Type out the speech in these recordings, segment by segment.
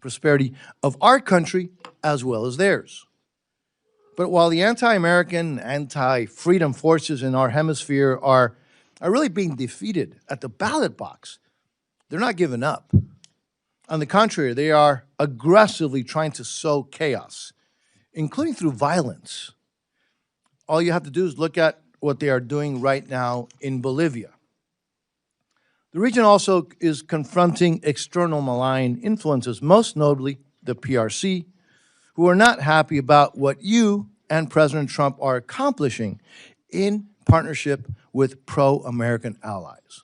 prosperity of our country as well as theirs. But while the anti-American, anti-freedom forces in our hemisphere are really being defeated at the ballot box, they're not giving up. On the contrary, they are aggressively trying to sow chaos, including through violence. All you have to do is look at what they are doing right now in Bolivia. The region also is confronting external malign influences, most notably the PRC, who are not happy about what you and President Trump are accomplishing in partnership with pro-American allies.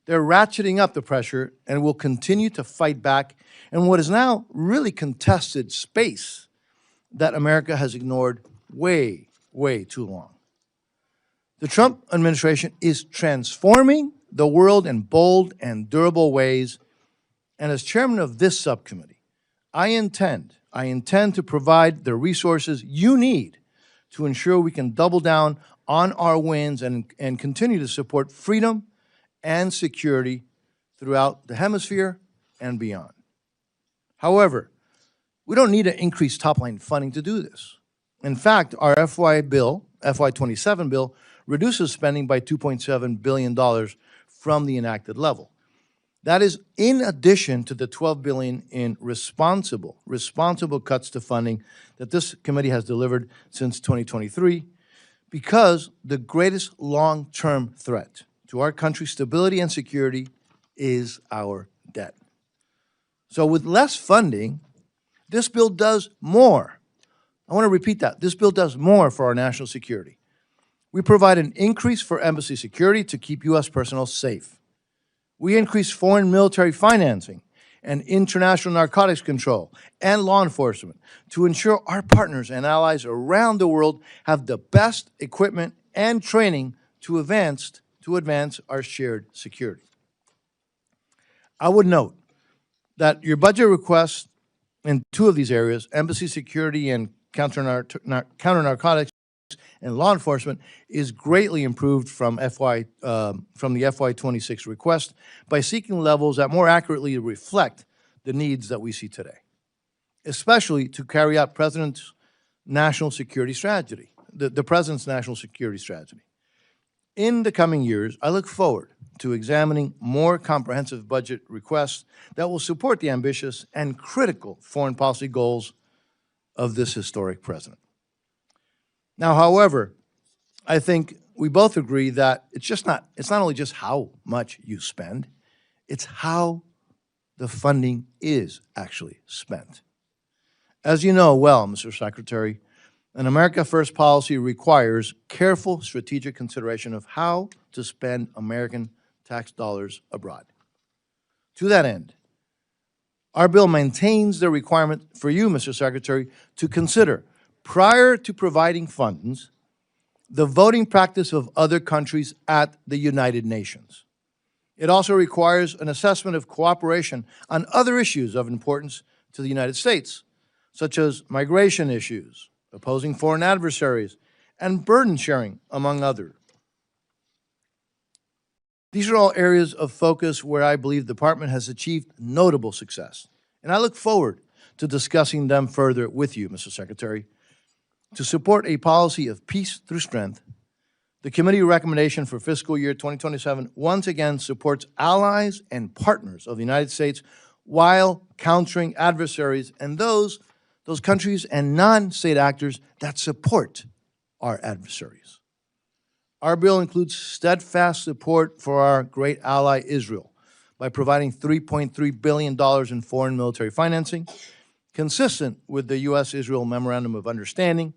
They're ratcheting up the pressure and will continue to fight back in what is now really contested space that America has ignored way, way too long. The Trump administration is transforming the world in bold and durable ways, and as chairman of this subcommittee, I intend to provide the resources you need to ensure we can double down on our wins and continue to support freedom and security throughout the hemisphere and beyond. However, we don't need to increase top-line funding to do this. In fact, our FY27 bill, reduces spending by $2.7 billion from the enacted level. That is in addition to the $12 billion in responsible cuts to funding that this committee has delivered since 2023, because the greatest long-term threat to our country's stability and security is our debt. So with less funding, this bill does more. I want to repeat that. This bill does more for our national security. We provide an increase for embassy security to keep U.S. personnel safe. We increase foreign military financing and international narcotics control and law enforcement to ensure our partners and allies around the world have the best equipment and training to advance our shared security. I would note that your budget request in two of these areas, embassy security and counter-narcotics and law enforcement, is greatly improved from the FY26 request by seeking levels that more accurately reflect the needs that we see today, especially to carry out President's national security strategy, the President's national security strategy. In the coming years, I look forward to examining more comprehensive budget requests that will support the ambitious and critical foreign policy goals of this historic president. Now, however, I think we both agree that it's not only just how much you spend, it's how the funding is actually spent. As you know well, Mr. Secretary, an America First policy requires careful strategic consideration of how to spend American tax dollars abroad. To that end, our bill maintains the requirement for you, Mr. Secretary, to consider, prior to providing funds, the voting practice of other countries at the United Nations. It also requires an assessment of cooperation on other issues of importance to the United States, such as migration issues, opposing foreign adversaries, and burden sharing, among others. These are all areas of focus where I believe the Department has achieved notable success, and I look forward to discussing them further with you, Mr. Secretary. To support a policy of peace through strength, the committee recommendation for fiscal year 2027 once again supports allies and partners of the United States while countering adversaries and those countries and non-state actors that support our adversaries. Our bill includes steadfast support for our great ally Israel by providing $3.3 billion in foreign military financing, consistent with the U.S.-Israel Memorandum of Understanding,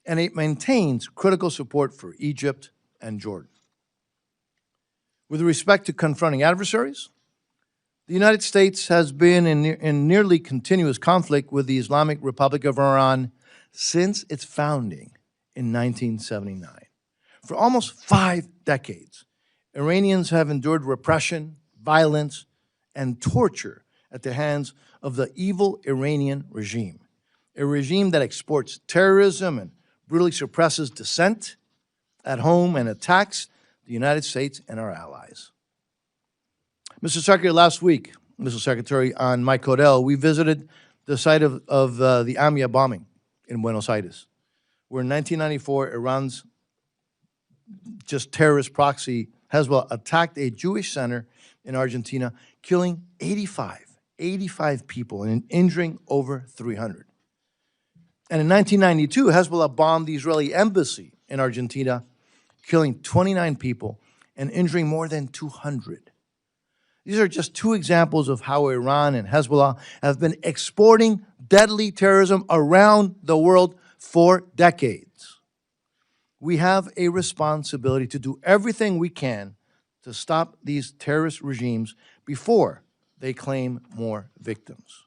and it maintains critical support for Egypt and Jordan. With respect to confronting adversaries, the United States has been in nearly continuous conflict with the Islamic Republic of Iran since its founding in 1979. For almost 5 decades, Iranians have endured repression, violence, and torture at the hands of the evil Iranian regime, a regime that exports terrorism and brutally suppresses dissent at home and attacks the United States and our allies. Mr. Secretary, last week, Mr. Secretary, on Mike Codell, we visited the site of the AMIA bombing in Buenos Aires, where in 1994, Iran's just terrorist proxy Hezbollah attacked a Jewish center in Argentina, killing 85 people and injuring over 300. And in 1992, Hezbollah bombed the Israeli embassy in Argentina, killing 29 people and injuring more than 200. These are just two examples of how Iran and Hezbollah have been exporting deadly terrorism around the world for decades. We have a responsibility to do everything we can to stop these terrorist regimes before they claim more victims.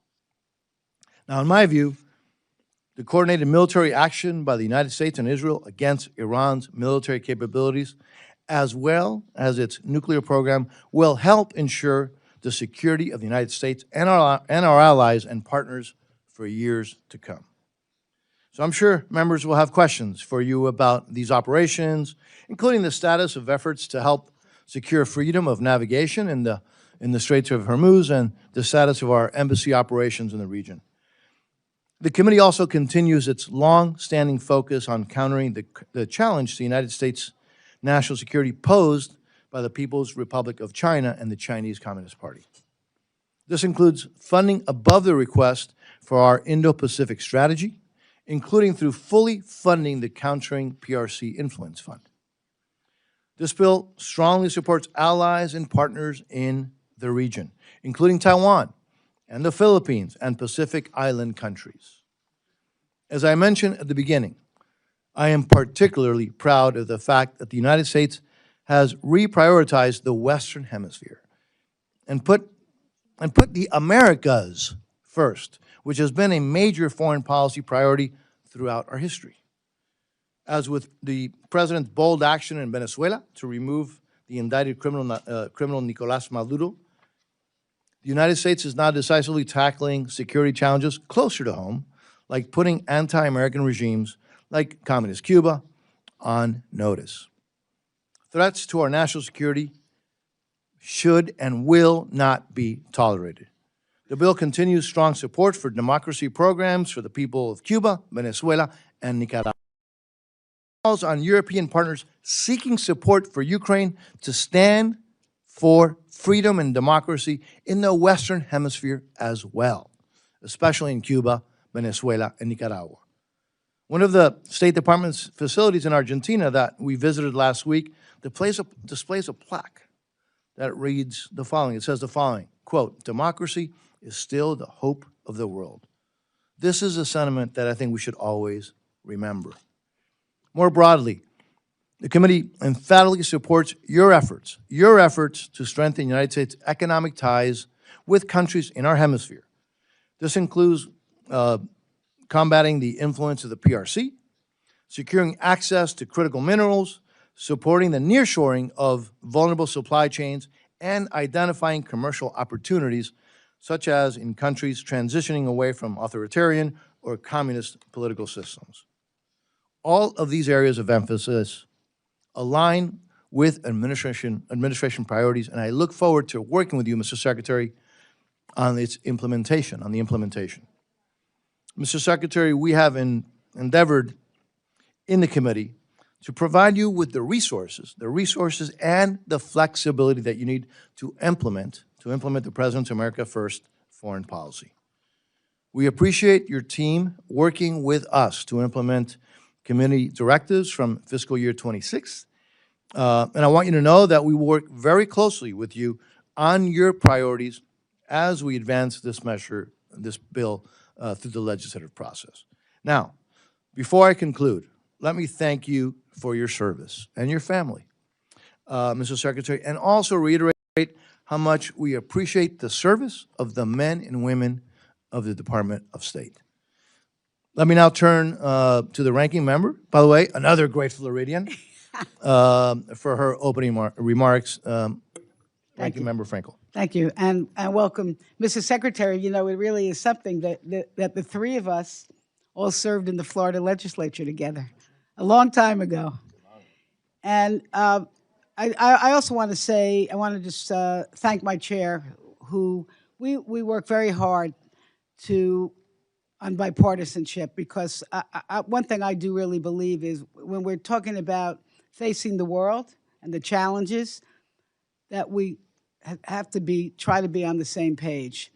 Now, in my view, the coordinated military action by the United States and Israel against Iran's military capabilities, as well as its nuclear program, will help ensure the security of the United States and our allies and partners for years to come. So I'm sure members will have questions for you about these operations, including the status of efforts to help secure freedom of navigation in the Straits of Hormuz and the status of our embassy operations in the region. The committee also continues its long-standing focus on countering the challenge to the United States national security posed by the People's Republic of China and the Chinese Communist Party. This includes funding above the request for our Indo-Pacific strategy, including through fully funding the Countering PRC Influence Fund. This bill strongly supports allies and partners in the region, including Taiwan and the Philippines and Pacific Island countries. As I mentioned at the beginning, I am particularly proud of the fact that the United States has reprioritized the Western Hemisphere and put the Americas first, which has been a major foreign policy priority throughout our history. As with the President's bold action in Venezuela to remove the indicted criminal Nicolás Maduro, the United States is now decisively tackling security challenges closer to home, like putting anti-American regimes like Communist Cuba on notice. Threats to our national security should and will not be tolerated. The bill continues strong support for democracy programs for the people of Cuba, Venezuela, and Nicaragua. It calls on European partners seeking support for Ukraine to stand for freedom and democracy in the Western Hemisphere as well, especially in Cuba, Venezuela, and Nicaragua. One of the State Department's facilities in Argentina that we visited last week displays a plaque that reads the following. It says the following, quote, "Democracy is still the hope of the world." This is a sentiment that I think we should always remember. More broadly, the committee emphatically supports your efforts to strengthen United States economic ties with countries in our hemisphere. This includes combating the influence of the PRC, securing access to critical minerals, supporting the nearshoring of vulnerable supply chains, and identifying commercial opportunities, such as in countries transitioning away from authoritarian or communist political systems. All of these areas of emphasis align with administration priorities, and I look forward to working with you, Mr. Secretary, on the implementation. Mr. Secretary, we have endeavored in the committee to provide you with the resources and the flexibility that you need to implement the President's America First foreign policy. We appreciate your team working with us to implement committee directives from fiscal year 26. And I want you to know that we work very closely with you on your priorities as we advance this bill through the legislative process. Now, before I conclude, let me thank you for your service and your family, Mr. Secretary, and also reiterate how much we appreciate the service of the men and women of the Department of State. Let me now turn to the ranking member. By the way, another great Floridian, for her opening remarks, Ranking Member Frankel. Thank you, and welcome. Mr. Secretary, you know, it really is something that the three of us all served in the Florida legislature together a long time ago. And I also want to say, I want to just thank my chair, who we work very hard to on bipartisanship, because one thing I do really believe is when we're talking about facing the world and the challenges, that we have to try to be on the same page.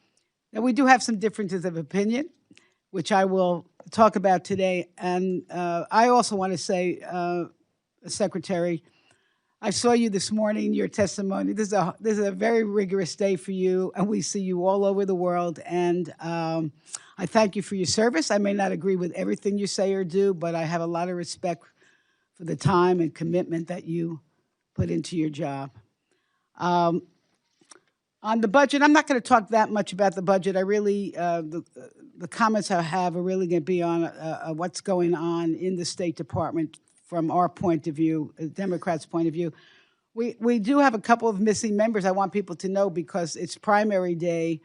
Now, we do have some differences of opinion, which I will talk about today. And I also want to say, Secretary, I saw you this morning, your testimony. This is a very rigorous day for you, and we see you all over the world. And I thank you for your service. I may not agree with everything you say or do, but I have a lot of respect for the time and commitment that you put into your job. On the budget, I'm not going to talk that much about the budget. I really, the comments I have are really going to be on what's going on in the State Department from our point of view, the Democrats' point of view. We do have a couple of missing members I want people to know, because it's primary day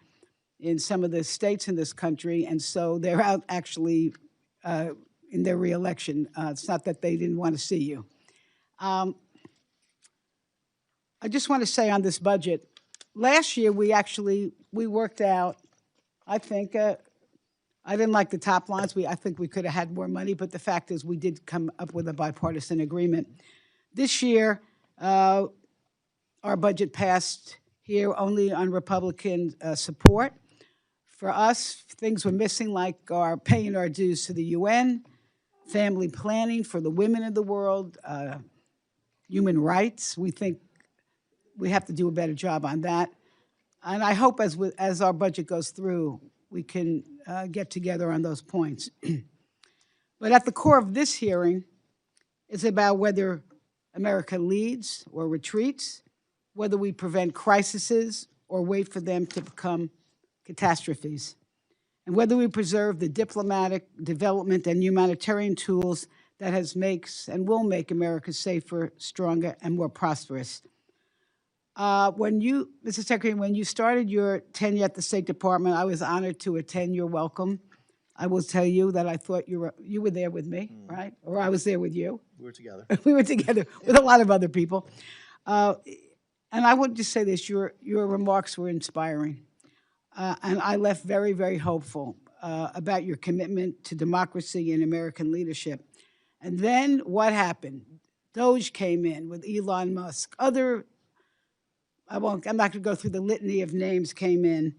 in some of the states in this country, and so they're out actually in their reelection. It's not that they didn't want to see you. I just want to say on this budget, last year we worked out, I think, I didn't like the top lines. I think we could have had more money, but the fact is we did come up with a bipartisan agreement. This year, our budget passed here only on Republican support. For us, things were missing, like our paying our dues to the UN, family planning for the women of the world, human rights. We think we have to do a better job on that. And I hope as our budget goes through, we can get together on those points. But at the core of this hearing is about whether America leads or retreats, whether we prevent crises or wait for them to become catastrophes, and whether we preserve the diplomatic, development, and humanitarian tools that makes and will make America safer, stronger, and more prosperous. Mr. Secretary, when you started your tenure at the State Department, I was honored to attend your welcome. I will tell you that I thought you were there with me, right? Or I was there with you. We were together. We were together with a lot of other people. And I would just say this, your remarks were inspiring. And I left very, very hopeful about your commitment to democracy and American leadership. And then what happened? Doge came in with Elon Musk. I'm not going to go through the litany of names, came in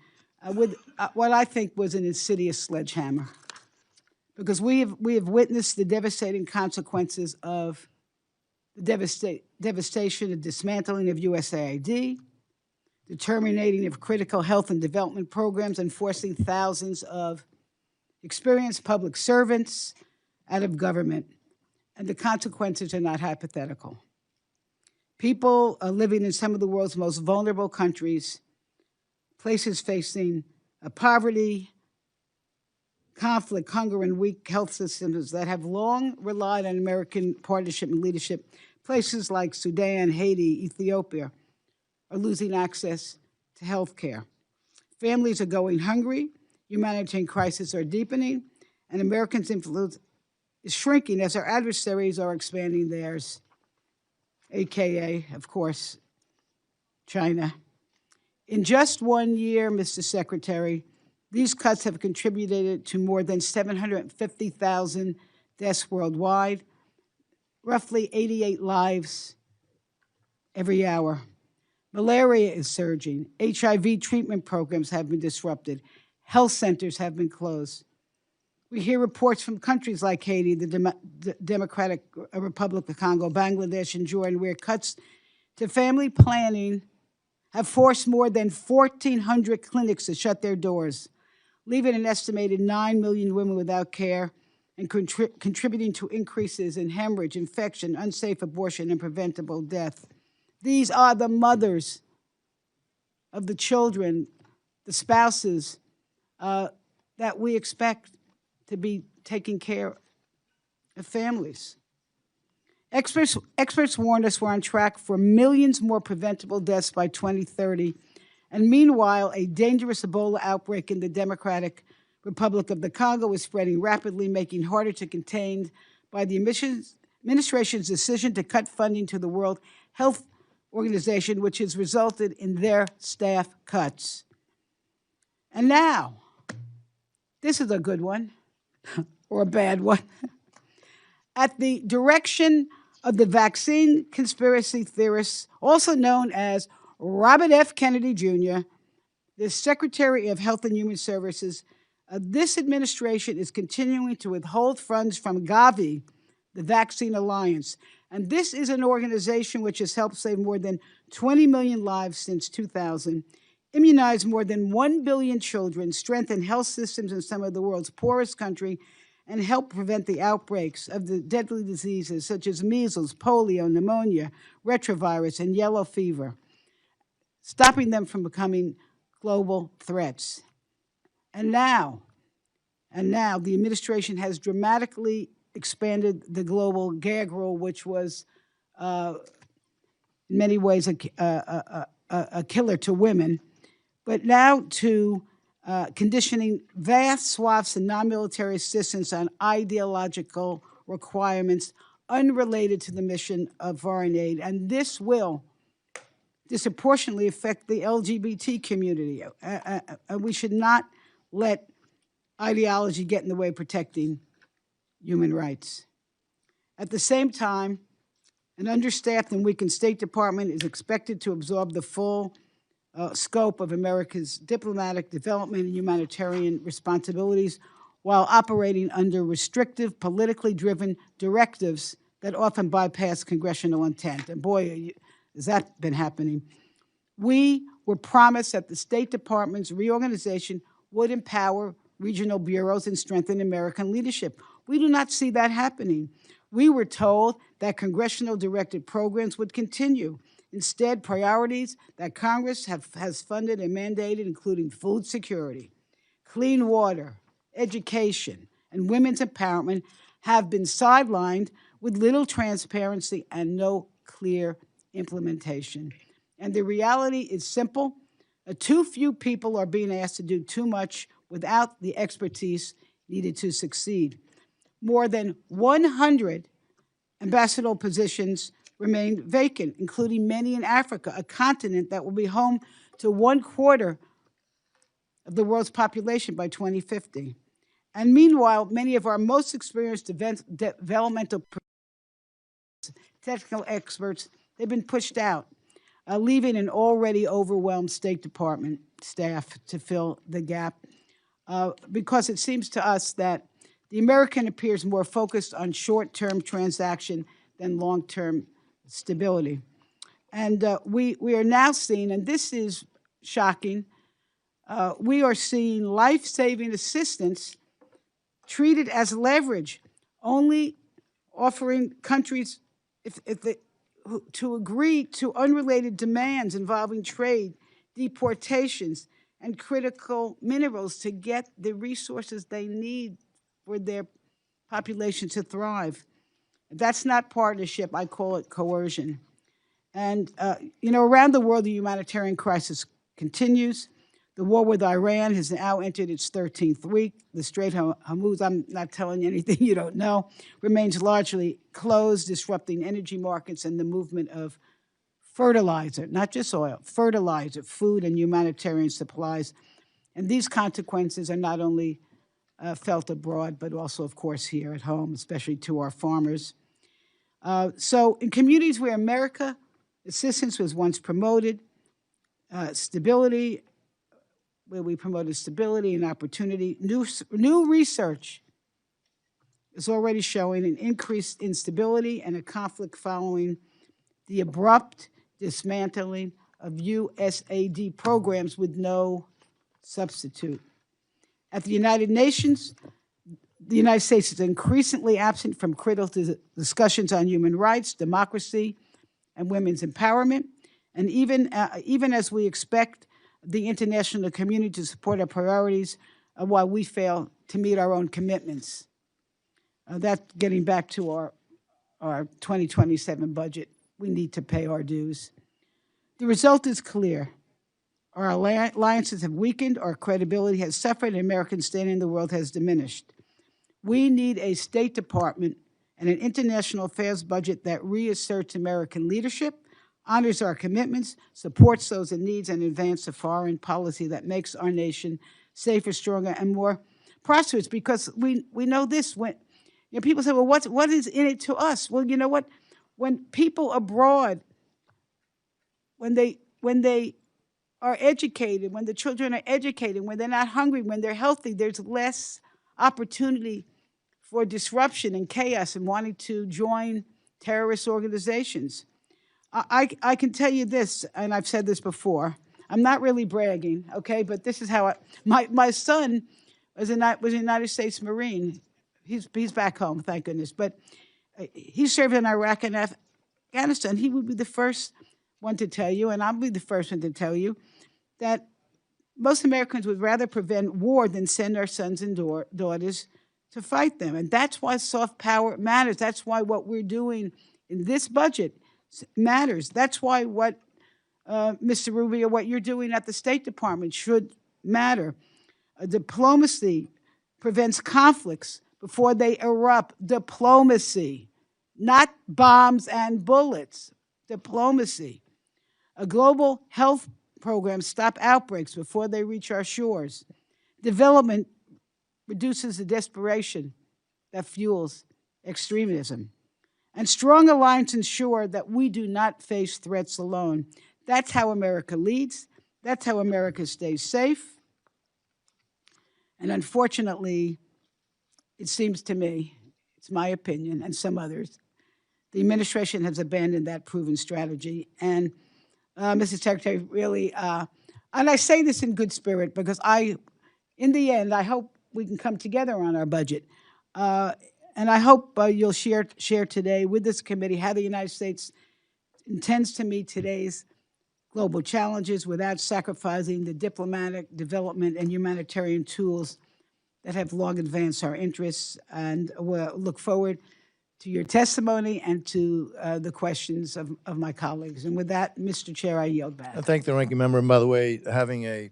with what I think was an insidious sledgehammer. Because we have witnessed the devastating consequences of the devastation and dismantling of USAID, the terminating of critical health and development programs, and forcing thousands of experienced public servants out of government. And the consequences are not hypothetical. People living in some of the world's most vulnerable countries, places facing poverty, conflict, hunger, and weak health systems that have long relied on American partnership and leadership, places like Sudan, Haiti, Ethiopia, are losing access to health care. Families are going hungry, humanitarian crises are deepening, and Americans' influence is shrinking as our adversaries are expanding theirs, AKA, of course, China. In just 1 year, Mr. Secretary, these cuts have contributed to more than 750,000 deaths worldwide, roughly 88 lives every hour. Malaria is surging. HIV treatment programs have been disrupted. Health centers have been closed. We hear reports from countries like Haiti, the Democratic Republic of Congo, Bangladesh, and Jordan, where cuts to family planning have forced more than 1,400 clinics to shut their doors, leaving an estimated 9 million women without care and contributing to increases in hemorrhage, infection, unsafe abortion, and preventable death. These are the mothers of the children, the spouses that we expect to be taking care of families. Experts warned us we're on track for millions more preventable deaths by 2030. And meanwhile, a dangerous Ebola outbreak in the Democratic Republic of the Congo is spreading rapidly, making it harder to contain by the administration's decision to cut funding to the World Health Organization, which has resulted in their staff cuts. And now, This is a good one or a bad one. At the direction of the vaccine conspiracy theorists, also known as Robert F. Kennedy Jr., the Secretary of Health and Human Services, this administration is continuing to withhold funds from Gavi, the Vaccine Alliance. And this is an organization which has helped save more than 20 million lives since 2000, immunized more than 1 billion children, strengthened health systems in some of the world's poorest countries, and help prevent the outbreaks of the deadly diseases such as measles, polio, pneumonia, retrovirus, and yellow fever, stopping them from becoming global threats. And now the administration has dramatically expanded the global gag rule, which was in many ways a killer to women, but now to conditioning vast swaths of non-military assistance on ideological requirements unrelated to the mission of foreign aid. And this will disproportionately affect the LGBT community. We should not let ideology get in the way of protecting human rights. At the same time, an understaffed and weakened State Department is expected to absorb the full scope of America's diplomatic, development, and humanitarian responsibilities while operating under restrictive, politically driven directives that often bypass congressional intent. And boy, has that been happening. We were promised that the State Department's reorganization would empower regional bureaus and strengthen American leadership. We do not see that happening. We were told that congressional directed programs would continue. Instead, priorities that Congress has funded and mandated, including food security, clean water, education, and women's empowerment, have been sidelined with little transparency and no clear implementation. And the reality is simple. Too few people are being asked to do too much without the expertise needed to succeed. More than 100 ambassadorial positions remain vacant, including many in Africa, a continent that will be home to 1/4 of the world's population by 2050. And meanwhile, many of our most experienced developmental technical experts, they've been pushed out, leaving an already overwhelmed State Department staff to fill the gap, because it seems to us that the American appears more focused on short-term transaction than long-term stability. And we are now seeing, and this is shocking, we are seeing life-saving assistance treated as leverage, only offering countries to agree to unrelated demands involving trade, deportations, and critical minerals to get the resources they need for their population to thrive. That's not partnership. I call it coercion. And, around the world, the humanitarian crisis continues. The war with Iran has now entered its 13th week. The Strait of Hormuz, I'm not telling you anything you don't know, remains largely closed, disrupting energy markets and the movement of fertilizer, not just oil, fertilizer, food, and humanitarian supplies. And these consequences are not only felt abroad, but also, of course, here at home, especially to our farmers. So in communities where America assistance was once promoted, stability, where we promoted stability and opportunity, new research is already showing an increased instability and a conflict following the abrupt dismantling of USAID programs with no substitute. At the United Nations, the United States is increasingly absent from critical discussions on human rights, democracy, and women's empowerment. And even as we expect the international community to support our priorities, while we fail to meet our own commitments. That's getting back to our 2027 budget. We need to pay our dues. The result is clear. Our alliances have weakened, our credibility has suffered, and American standing in the world has diminished. We need a State Department and an international affairs budget that reasserts American leadership, honors our commitments, supports those in need, and advances a foreign policy that makes our nation safer, stronger, and more prosperous, because we know this. When people say, well, what is in it to us? Well, you know what? When people abroad, when they are educated, when the children are educated, when they're not hungry, when they're healthy, there's less opportunity for disruption and chaos and wanting to join terrorist organizations. I can tell you this, and I've said this before. I'm not really bragging, okay, but this is how my son was a United States Marine. He's back home, thank goodness. But he served in Iraq and Afghanistan. He would be the first one to tell you, and I'll be the first one to tell you, that most Americans would rather prevent war than send our sons and daughters to fight them. And that's why soft power matters. That's why what we're doing in this budget matters. That's why what, Mr. Rubio, what you're doing at the State Department should matter. Diplomacy prevents conflicts before they erupt. Diplomacy, not bombs and bullets. Diplomacy. A global health program stop outbreaks before they reach our shores. Development reduces the desperation that fuels extremism. And strong alliance ensure that we do not face threats alone. That's how America leads. That's how America stays safe. And unfortunately, it seems to me, it's my opinion and some others, the administration has abandoned that proven strategy. And Mr. Secretary, really, and I say this in good spirit because in the end, I hope we can come together on our budget. And I hope you'll share today with this committee how the United States intends to meet today's global challenges without sacrificing the diplomatic, development, and humanitarian tools that have long advanced our interests. And we'll look forward to your testimony and to the questions of my colleagues. And with that, Mr. Chair, I yield back. I thank the ranking member. And by the way, having a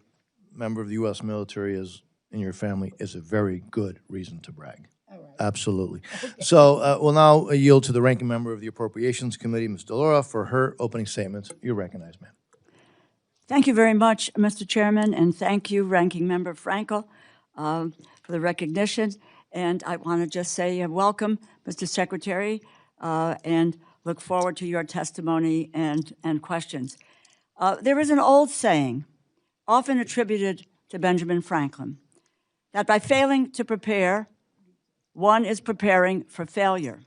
member of the U.S. military in your family is a very good reason to brag. All right. Absolutely. Okay. So we'll now yield to the ranking member of the Appropriations Committee, Ms. DeLaura, for her opening statements. You're recognized, ma'am. Thank you very much, Mr. Chairman, and thank you, Ranking Member Frankel, for the recognition. And I want to just say welcome, Mr. Secretary, and look forward to your testimony and questions. There is an old saying, often attributed to Benjamin Franklin, that by failing to prepare, one is preparing for failure.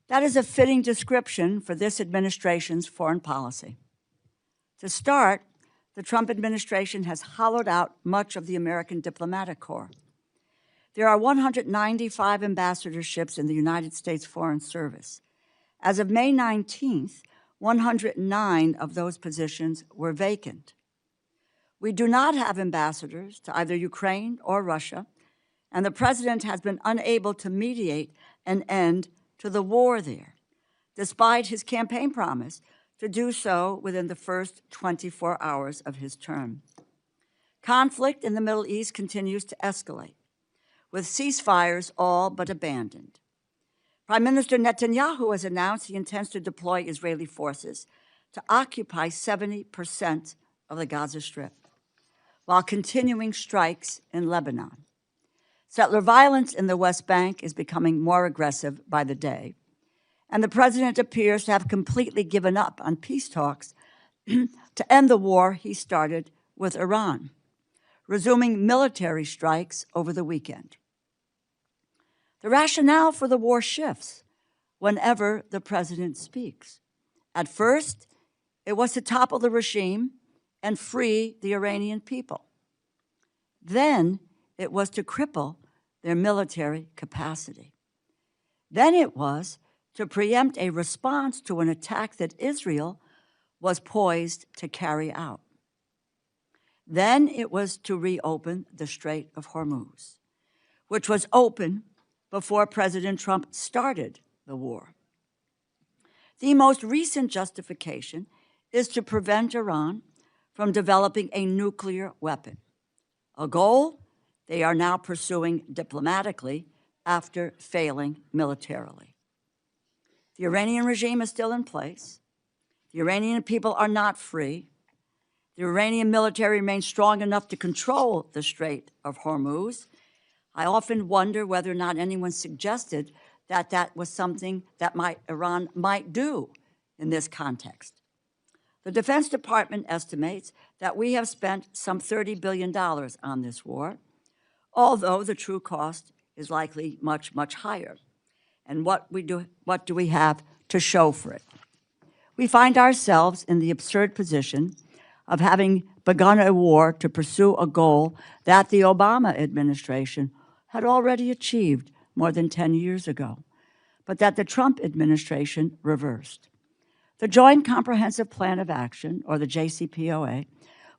That is a fitting description for this administration's foreign policy. To start, the Trump administration has hollowed out much of the American diplomatic corps. There are 195 ambassadorships in the United States Foreign Service. As of May 19th, 109 of those positions were vacant. We do not have ambassadors to either Ukraine or Russia, and the president has been unable to mediate an end to the war there, despite his campaign promise to do so within the first 24 hours of his term. Conflict in the Middle East continues to escalate, with ceasefires all but abandoned. Prime Minister Netanyahu has announced he intends to deploy Israeli forces to occupy 70% of the Gaza Strip, while continuing strikes in Lebanon. Settler violence in the West Bank is becoming more aggressive by the day, and the president appears to have completely given up on peace talks to end the war he started with Iran, resuming military strikes over the weekend. The rationale for the war shifts whenever the president speaks. At first, it was to topple the regime and free the Iranian people. Then it was to cripple their military capacity. Then it was to preempt a response to an attack that Israel was poised to carry out. Then it was to reopen the Strait of Hormuz, which was open before President Trump started the war. The most recent justification is to prevent Iran from developing a nuclear weapon, a goal they are now pursuing diplomatically after failing militarily. The Iranian regime is still in place. The Iranian people are not free. The Iranian military remains strong enough to control the Strait of Hormuz, I often wonder whether or not anyone suggested that that was something that Iran might do in this context. The Defense Department estimates that we have spent some $30 billion on this war, although the true cost is likely much, much higher. And what do we have to show for it? We find ourselves in the absurd position of having begun a war to pursue a goal that the Obama administration had already achieved more than 10 years ago, but that the Trump administration reversed. The Joint Comprehensive Plan of Action, or the JCPOA,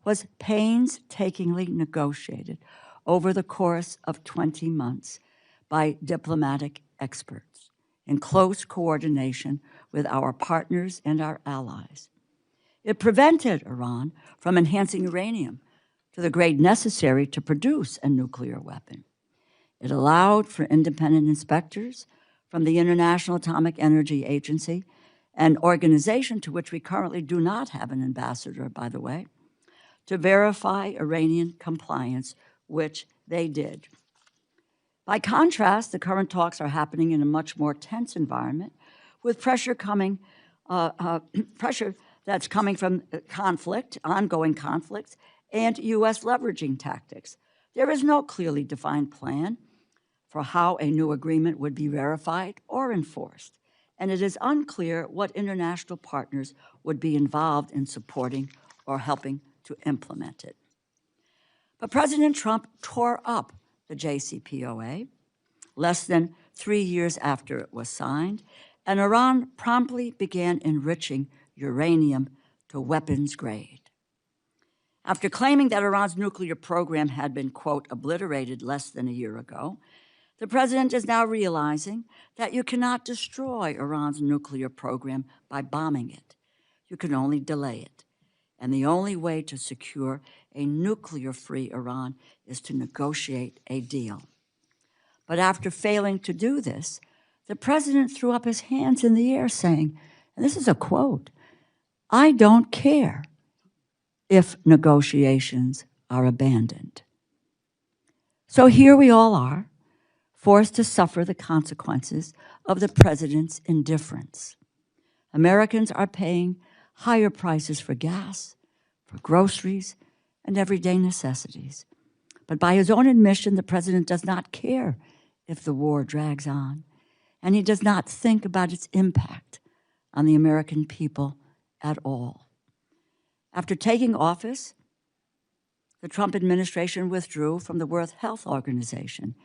was painstakingly negotiated over the course of 20 months by diplomatic experts in close coordination with our partners and our allies. It prevented Iran from enhancing uranium to the grade necessary to produce a nuclear weapon. It allowed for independent inspectors from the International Atomic Energy Agency, an organization to which we currently do not have an ambassador, by the way, to verify Iranian compliance, which they did. By contrast, the current talks are happening in a much more tense environment, with pressure that's coming from conflict, ongoing conflicts, and U.S. leveraging tactics. There is no clearly defined plan for how a new agreement would be verified or enforced, and it is unclear what international partners would be involved in supporting or helping to implement it. But President Trump tore up the JCPOA less than 3 years after it was signed, and Iran promptly began enriching uranium to weapons grade. After claiming that Iran's nuclear program had been, quote, obliterated less than a year ago, the president is now realizing that you cannot destroy Iran's nuclear program by bombing it. You can only delay it. And the only way to secure a nuclear-free Iran is to negotiate a deal. But after failing to do this, the president threw up his hands in the air saying, and this is a quote, "I don't care if negotiations are abandoned." So here we all are, forced to suffer the consequences of the president's indifference. Americans are paying higher prices for gas, for groceries, and everyday necessities. But by his own admission, the president does not care if the war drags on, and he does not think about its impact on the American people at all. After taking office, the Trump administration withdrew from the World Health Organization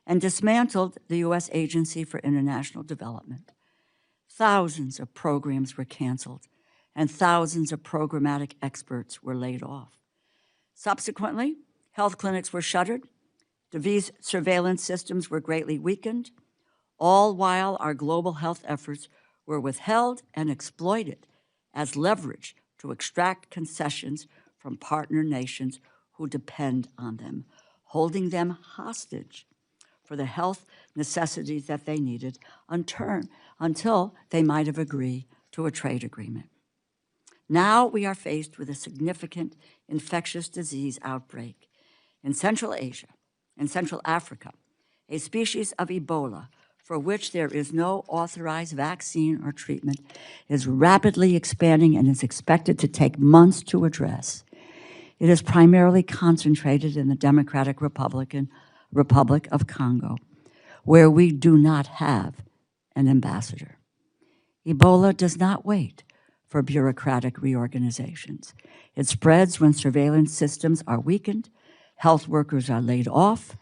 and dismantled the U.S. Agency for International Development. Thousands of programs were canceled, and thousands of programmatic experts were laid off. Subsequently, health clinics were shuttered, disease surveillance systems were greatly weakened, all while our global health efforts were withheld and exploited as leverage to extract concessions from partner nations who depend on them, holding them hostage for the health necessities that they needed until they might have agreed to a trade agreement. Now we are faced with a significant infectious disease outbreak in Central Asia and Central Africa, a species of Ebola for which there is no authorized vaccine or treatment, is rapidly expanding and is expected to take months to address. It is primarily concentrated in the Democratic Republic of Congo, where we do not have an ambassador. Ebola does not wait for bureaucratic reorganizations. It spreads when surveillance systems are weakened, health workers are laid off,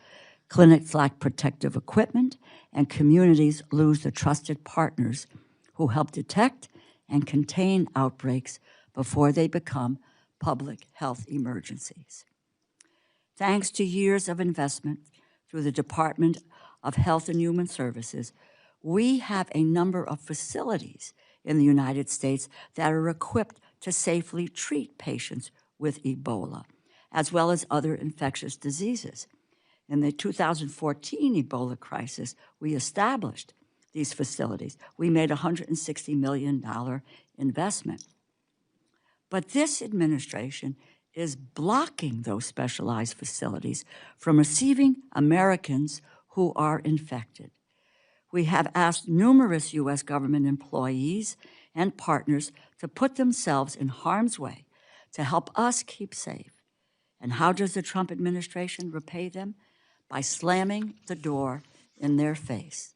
clinics lack protective equipment, and communities lose the trusted partners who help detect and contain outbreaks before they become public health emergencies. Thanks to years of investment through the Department of Health and Human Services, we have a number of facilities in the United States that are equipped to safely treat patients with Ebola, as well as other infectious diseases. In the 2014 Ebola crisis, we established these facilities. We made a $160 million investment. But this administration is blocking those specialized facilities from receiving Americans who are infected. We have asked numerous U.S. government employees and partners to put themselves in harm's way to help us keep safe. And how does the Trump administration repay them? By slamming the door in their face.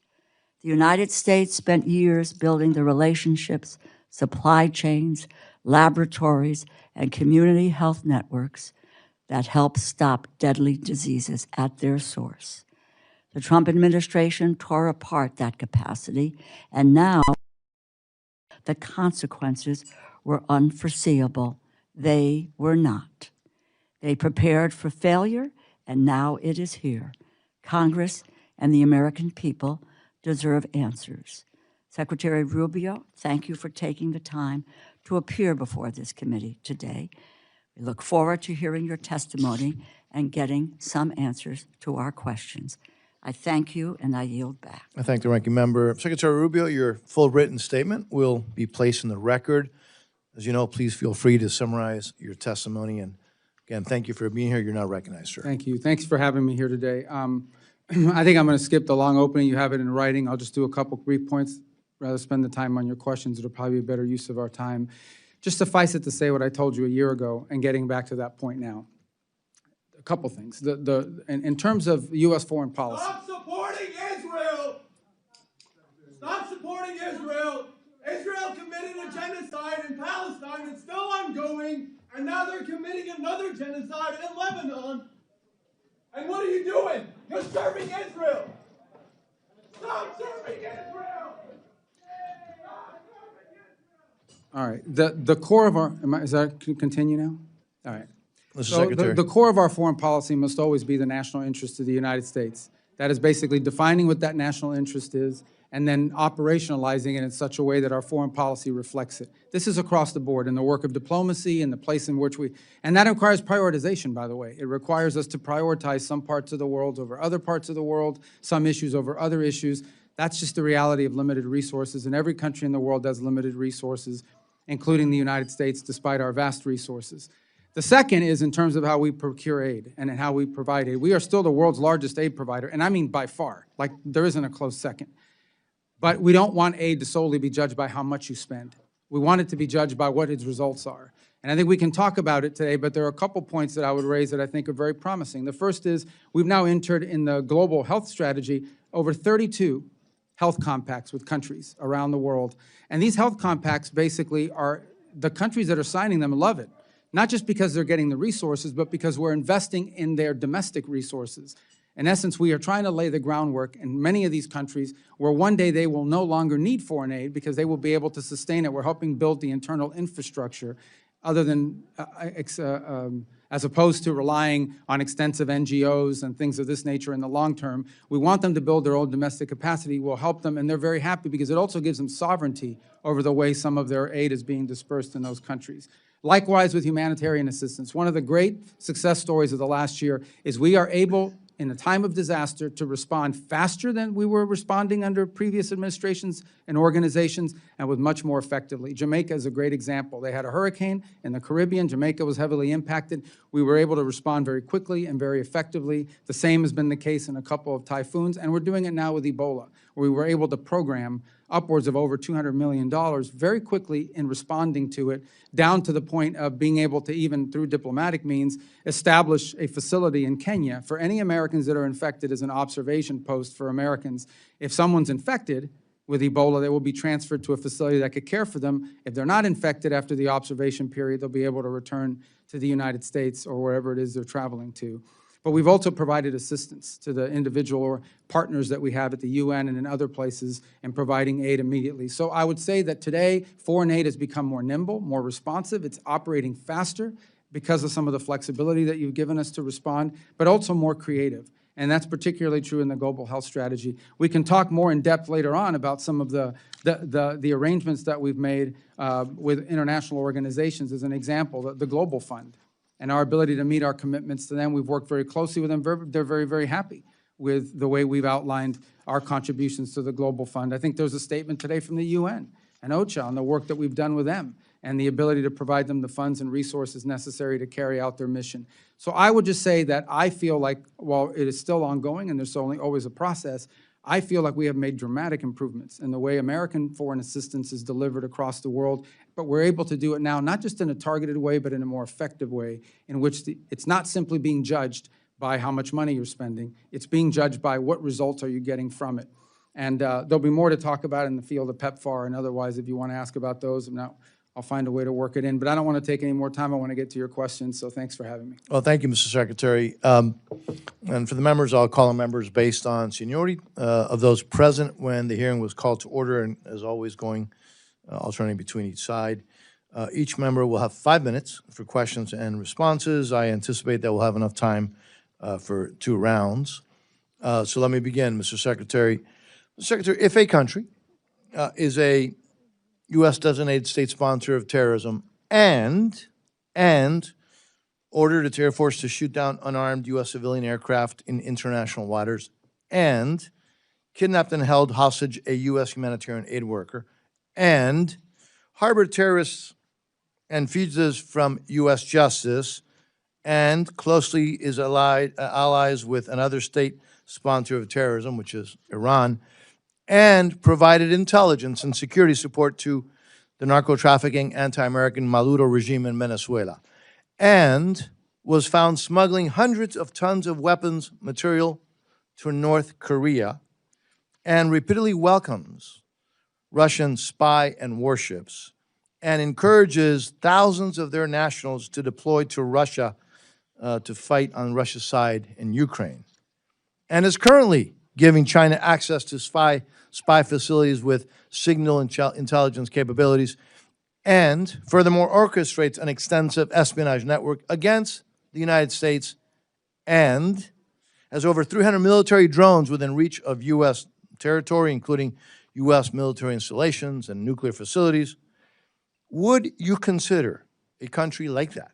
The United States spent years building the relationships, supply chains, laboratories, and community health networks that help stop deadly diseases at their source. The Trump administration tore apart that capacity, and now the consequences were unforeseeable. They were not. They prepared for failure, and now it is here. Congress and the American people deserve answers. Secretary Rubio, thank you for taking the time to appear before this committee today. We look forward to hearing your testimony and getting some answers to our questions. I thank you, and I yield back. I thank the ranking member. Secretary Rubio, your full written statement will be placed in the record. As you know, please feel free to summarize your testimony. And again, thank you for being here. You're now recognized, sir. Thank you. Thanks for having me here today. I think I'm going to skip the long opening. You have it in writing. I'll just do a couple brief points. Rather spend the time on your questions. It'll probably be a better use of our time. Just suffice it to say what I told you a year ago and getting back to that point now. A couple things. In terms of U.S. foreign policy. Stop supporting Israel! Stop supporting Israel! Israel committed a genocide in Palestine. It's still ongoing. And now they're committing another genocide in Lebanon. And what are you doing? You're serving Israel! Stop serving Israel! All right. The core of our, is that, can continue now? All right. Mr. So Secretary. the core of our foreign policy must always be the national interest of the United States. That is basically defining what that national interest is and then operationalizing it in such a way that our foreign policy reflects it. This is across the board in the work of diplomacy and the place in which and that requires prioritization, by the way. It requires us to prioritize some parts of the world over other parts of the world, some issues over other issues. That's just the reality of limited resources, and every country in the world has limited resources, including the United States, despite our vast resources. The second is in terms of how we procure aid and how we provide aid. We are still the world's largest aid provider, and I mean by far, like there isn't a close second. But we don't want aid to solely be judged by how much you spend. We want it to be judged by what its results are. And I think we can talk about it today, but there are a couple points that I would raise that I think are very promising. The first is we've now entered in the global health strategy over 32 health compacts with countries around the world. And these health compacts basically are, the countries that are signing them love it. Not just because they're getting the resources, but because we're investing in their domestic resources. In essence, we are trying to lay the groundwork in many of these countries where one day they will no longer need foreign aid because they will be able to sustain it. We're helping build the internal infrastructure other than, as opposed to relying on extensive NGOs and things of this nature in the long term. We want them to build their own domestic capacity. We'll help them, and they're very happy because it also gives them sovereignty over the way some of their aid is being dispersed in those countries. Likewise with humanitarian assistance. One of the great success stories of the last year is we are able, in a time of disaster, to respond faster than we were responding under previous administrations and organizations, and with much more effectively. Jamaica is a great example. They had a hurricane in the Caribbean. Jamaica was heavily impacted. We were able to respond very quickly and very effectively. The same has been the case in a couple of typhoons, and we're doing it now with Ebola, where we were able to program upwards of over $200 million very quickly in responding to it, down to the point of being able to, even through diplomatic means, establish a facility in Kenya for any Americans that are infected as an observation post for Americans. If someone's infected with Ebola, they will be transferred to a facility that could care for them. If they're not infected after the observation period, they'll be able to return to the United States or wherever it is they're traveling to. But we've also provided assistance to the individual or partners that we have at the UN and in other places in providing aid immediately. So I would say that today, foreign aid has become more nimble, more responsive. It's operating faster because of some of the flexibility that you've given us to respond, but also more creative. And that's particularly true in the global health strategy. We can talk more in depth later on about some of the arrangements that we've made with international organizations. As an example, the Global Fund, and our ability to meet our commitments to them. We've worked very closely with them. They're very, very happy with the way we've outlined our contributions to the Global Fund. I think there's a statement today from the UN and OCHA on the work that we've done with them and the ability to provide them the funds and resources necessary to carry out their mission. So I would just say that I feel like, while it is still ongoing and there's always a process, I feel like we have made dramatic improvements in the way American foreign assistance is delivered across the world, but we're able to do it now, not just in a targeted way, but in a more effective way, in which it's not simply being judged by how much money you're spending, it's being judged by what results are you getting from it. And there'll be more to talk about in the field of PEPFAR, and otherwise, if you want to ask about those, I'll find a way to work it in. But I don't want to take any more time. I want to get to your questions, so thanks for having me. Well, thank you, Mr. Secretary. And for the members, I'll call on members based on seniority of those present when the hearing was called to order, and as always, going alternating between each side. Each member will have 5 minutes for questions and responses. I anticipate that we'll have enough time for 2 rounds. So let me begin, Mr. Secretary. Mr. Secretary, if a country is a U.S. designated state sponsor of terrorism and ordered its Air Force to shoot down unarmed U.S. civilian aircraft in international waters and kidnapped and held hostage a U.S. humanitarian aid worker and harbored terrorists and fugitives from U.S. justice and closely is allies with another state sponsor of terrorism, which is Iran, and provided intelligence and security support to the narco-trafficking, anti-American Maduro regime in Venezuela, and was found smuggling hundreds of tons of weapons material to North Korea, and repeatedly welcomes Russian spy and warships, and encourages thousands of their nationals to deploy to Russia to fight on Russia's side in Ukraine, and is currently giving China access to spy facilities with signal intelligence capabilities, and furthermore orchestrates an extensive espionage network against the United States, and has over 300 military drones within reach of U.S. territory, including U.S. military installations and nuclear facilities. Would you consider a country like that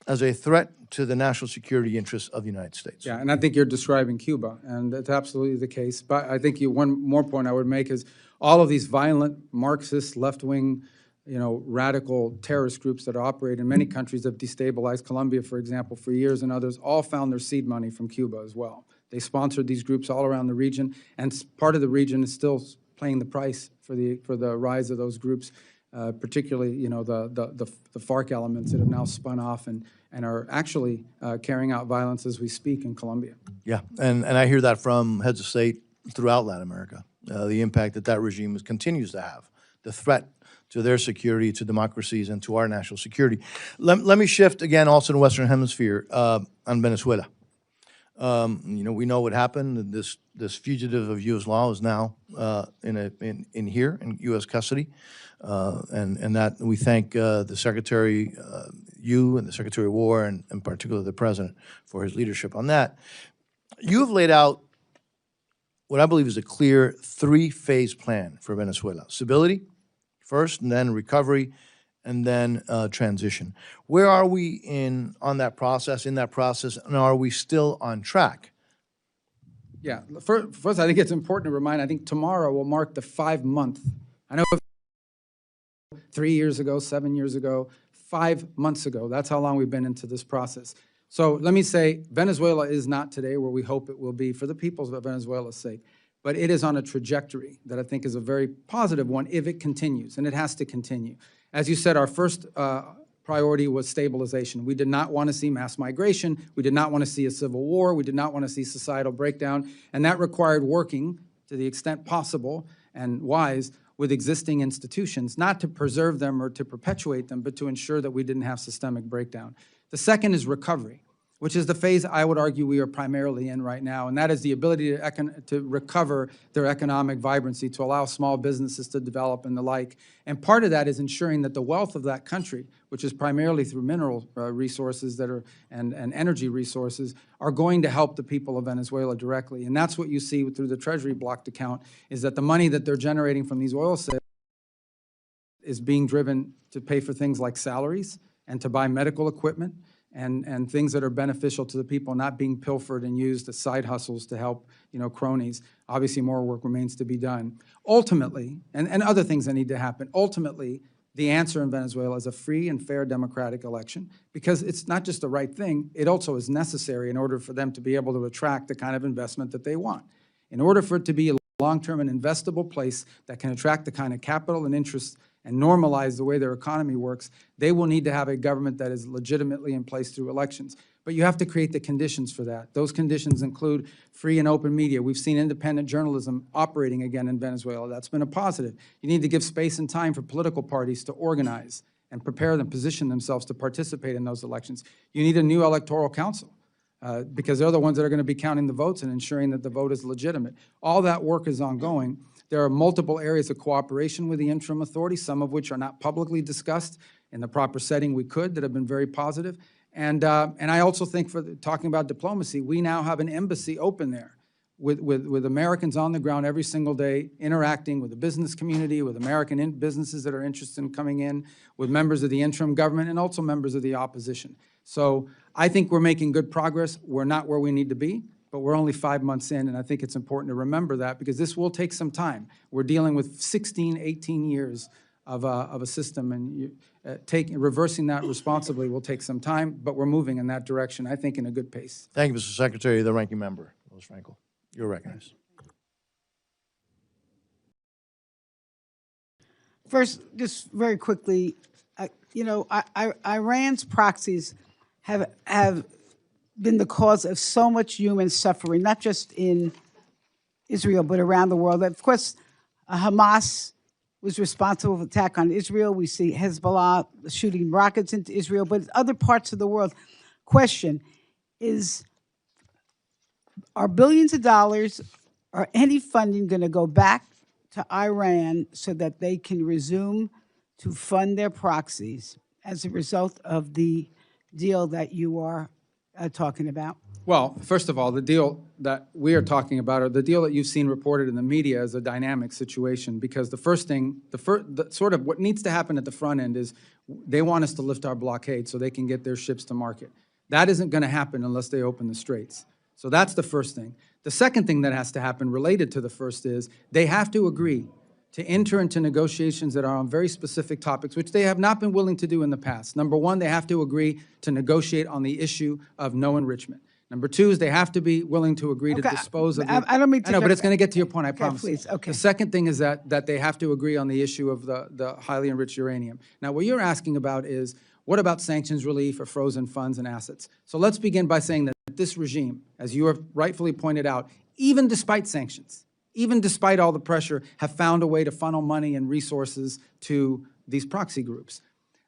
as a threat to the national security interests of the United States? Yeah, and I think you're describing Cuba, and that's absolutely the case. But I think one more point I would make is all of these violent Marxist, left-wing, radical terrorist groups that operate in many countries have destabilized Colombia, for example, for years, and others, all found their seed money from Cuba as well. They sponsored these groups all around the region, and part of the region is still paying the price for the rise of those groups, particularly, the FARC elements that have now spun off and are actually carrying out violence as we speak in Colombia. Yeah, and I hear that from heads of state throughout Latin America, the impact that continues to have, the threat to their security, to democracies, and to our national security. Let me shift again also to the Western Hemisphere on Venezuela. We know what happened. This fugitive of U.S. law is now in U.S. custody, and that we thank the Secretary, you and the Secretary of War, and in particular the President for his leadership on that. You have laid out what I believe is a clear 3-phase plan for Venezuela: stability first, and then recovery, and then transition. Where are we in that process, and are we still on track? Yeah, first I think it's important to remind, I think tomorrow will mark the 5-month. I know 3 years ago, 7 years ago, 5 months ago, that's how long we've been into this process. So let me say, Venezuela is not today where we hope it will be for the peoples of Venezuela's sake, but it is on a trajectory that I think is a very positive one if it continues, and it has to continue. As you said, our first priority was stabilization. We did not want to see mass migration. We did not want to see a civil war. We did not want to see societal breakdown, and that required working to the extent possible and wise with existing institutions, not to preserve them or to perpetuate them, but to ensure that we didn't have systemic breakdown. The second is recovery, which is the phase I would argue we are primarily in right now, and that is the ability to recover their economic vibrancy, to allow small businesses to develop and the like. And part of that is ensuring that the wealth of that country, which is primarily through mineral resources and energy resources, are going to help the people of Venezuela directly. And that's what you see through the Treasury blocked account, is that the money that they're generating from these oil sales is being driven to pay for things like salaries and to buy medical equipment, and things that are beneficial to the people, not being pilfered and used as side hustles to help, cronies. Obviously, more work remains to be done. Ultimately, and other things that need to happen, ultimately, the answer in Venezuela is a free and fair democratic election, because it's not just the right thing, it also is necessary in order for them to be able to attract the kind of investment that they want. In order for it to be a long-term and investable place that can attract the kind of capital and interest and normalize the way their economy works, they will need to have a government that is legitimately in place through elections. But you have to create the conditions for that. Those conditions include free and open media. We've seen independent journalism operating again in Venezuela. That's been a positive. You need to give space and time for political parties to organize and prepare them, position themselves to participate in those elections. You need a new electoral council, because they're the ones that are going to be counting the votes and ensuring that the vote is legitimate. All that work is ongoing. There are multiple areas of cooperation with the interim authority, some of which are not publicly discussed. In the proper setting we could, that have been very positive. And I also think, for talking about diplomacy, we now have an embassy open there with Americans on the ground every single day, interacting with the business community, with American businesses that are interested in coming in, with members of the interim government, and also members of the opposition. So I think we're making good progress. We're not where we need to be, but we're only 5 months in, and I think it's important to remember that, because this will take some time. We're dealing with 16, 18 years of a system, and reversing that responsibly will take some time, but we're moving in that direction, I think, in a good pace. Thank you, Mr. Secretary. The ranking member, Ms. Frankel. You're recognized. First, just very quickly, Iran's proxies have been the cause of so much human suffering, not just in Israel, but around the world. Of course, Hamas was responsible for the attack on Israel. We see Hezbollah shooting rockets into Israel, but other parts of the world. Question is, are billions of dollars or any funding going to go back to Iran so that they can resume to fund their proxies as a result of the deal that you are talking about? Well, first of all, the deal that we are talking about, or the deal that you've seen reported in the media, is a dynamic situation, because the first thing, sort of what needs to happen at the front end is they want us to lift our blockade so they can get their ships to market. That isn't going to happen unless they open the straits. So that's the first thing. The second thing that has to happen related to the first is they have to agree to enter into negotiations that are on very specific topics, which they have not been willing to do in the past. Number one, they have to agree to negotiate on the issue of no enrichment. Number two is they have to be willing to agree to dispose of the... I don't mean to... I know, but it's going to get to your point, I promise. Please, okay. The second thing is that they have to agree on the issue of the highly enriched uranium. Now, what you're asking about is, what about sanctions relief or frozen funds and assets? So let's begin by saying that this regime, as you have rightfully pointed out, even despite sanctions, even despite all the pressure, have found a way to funnel money and resources to these proxy groups.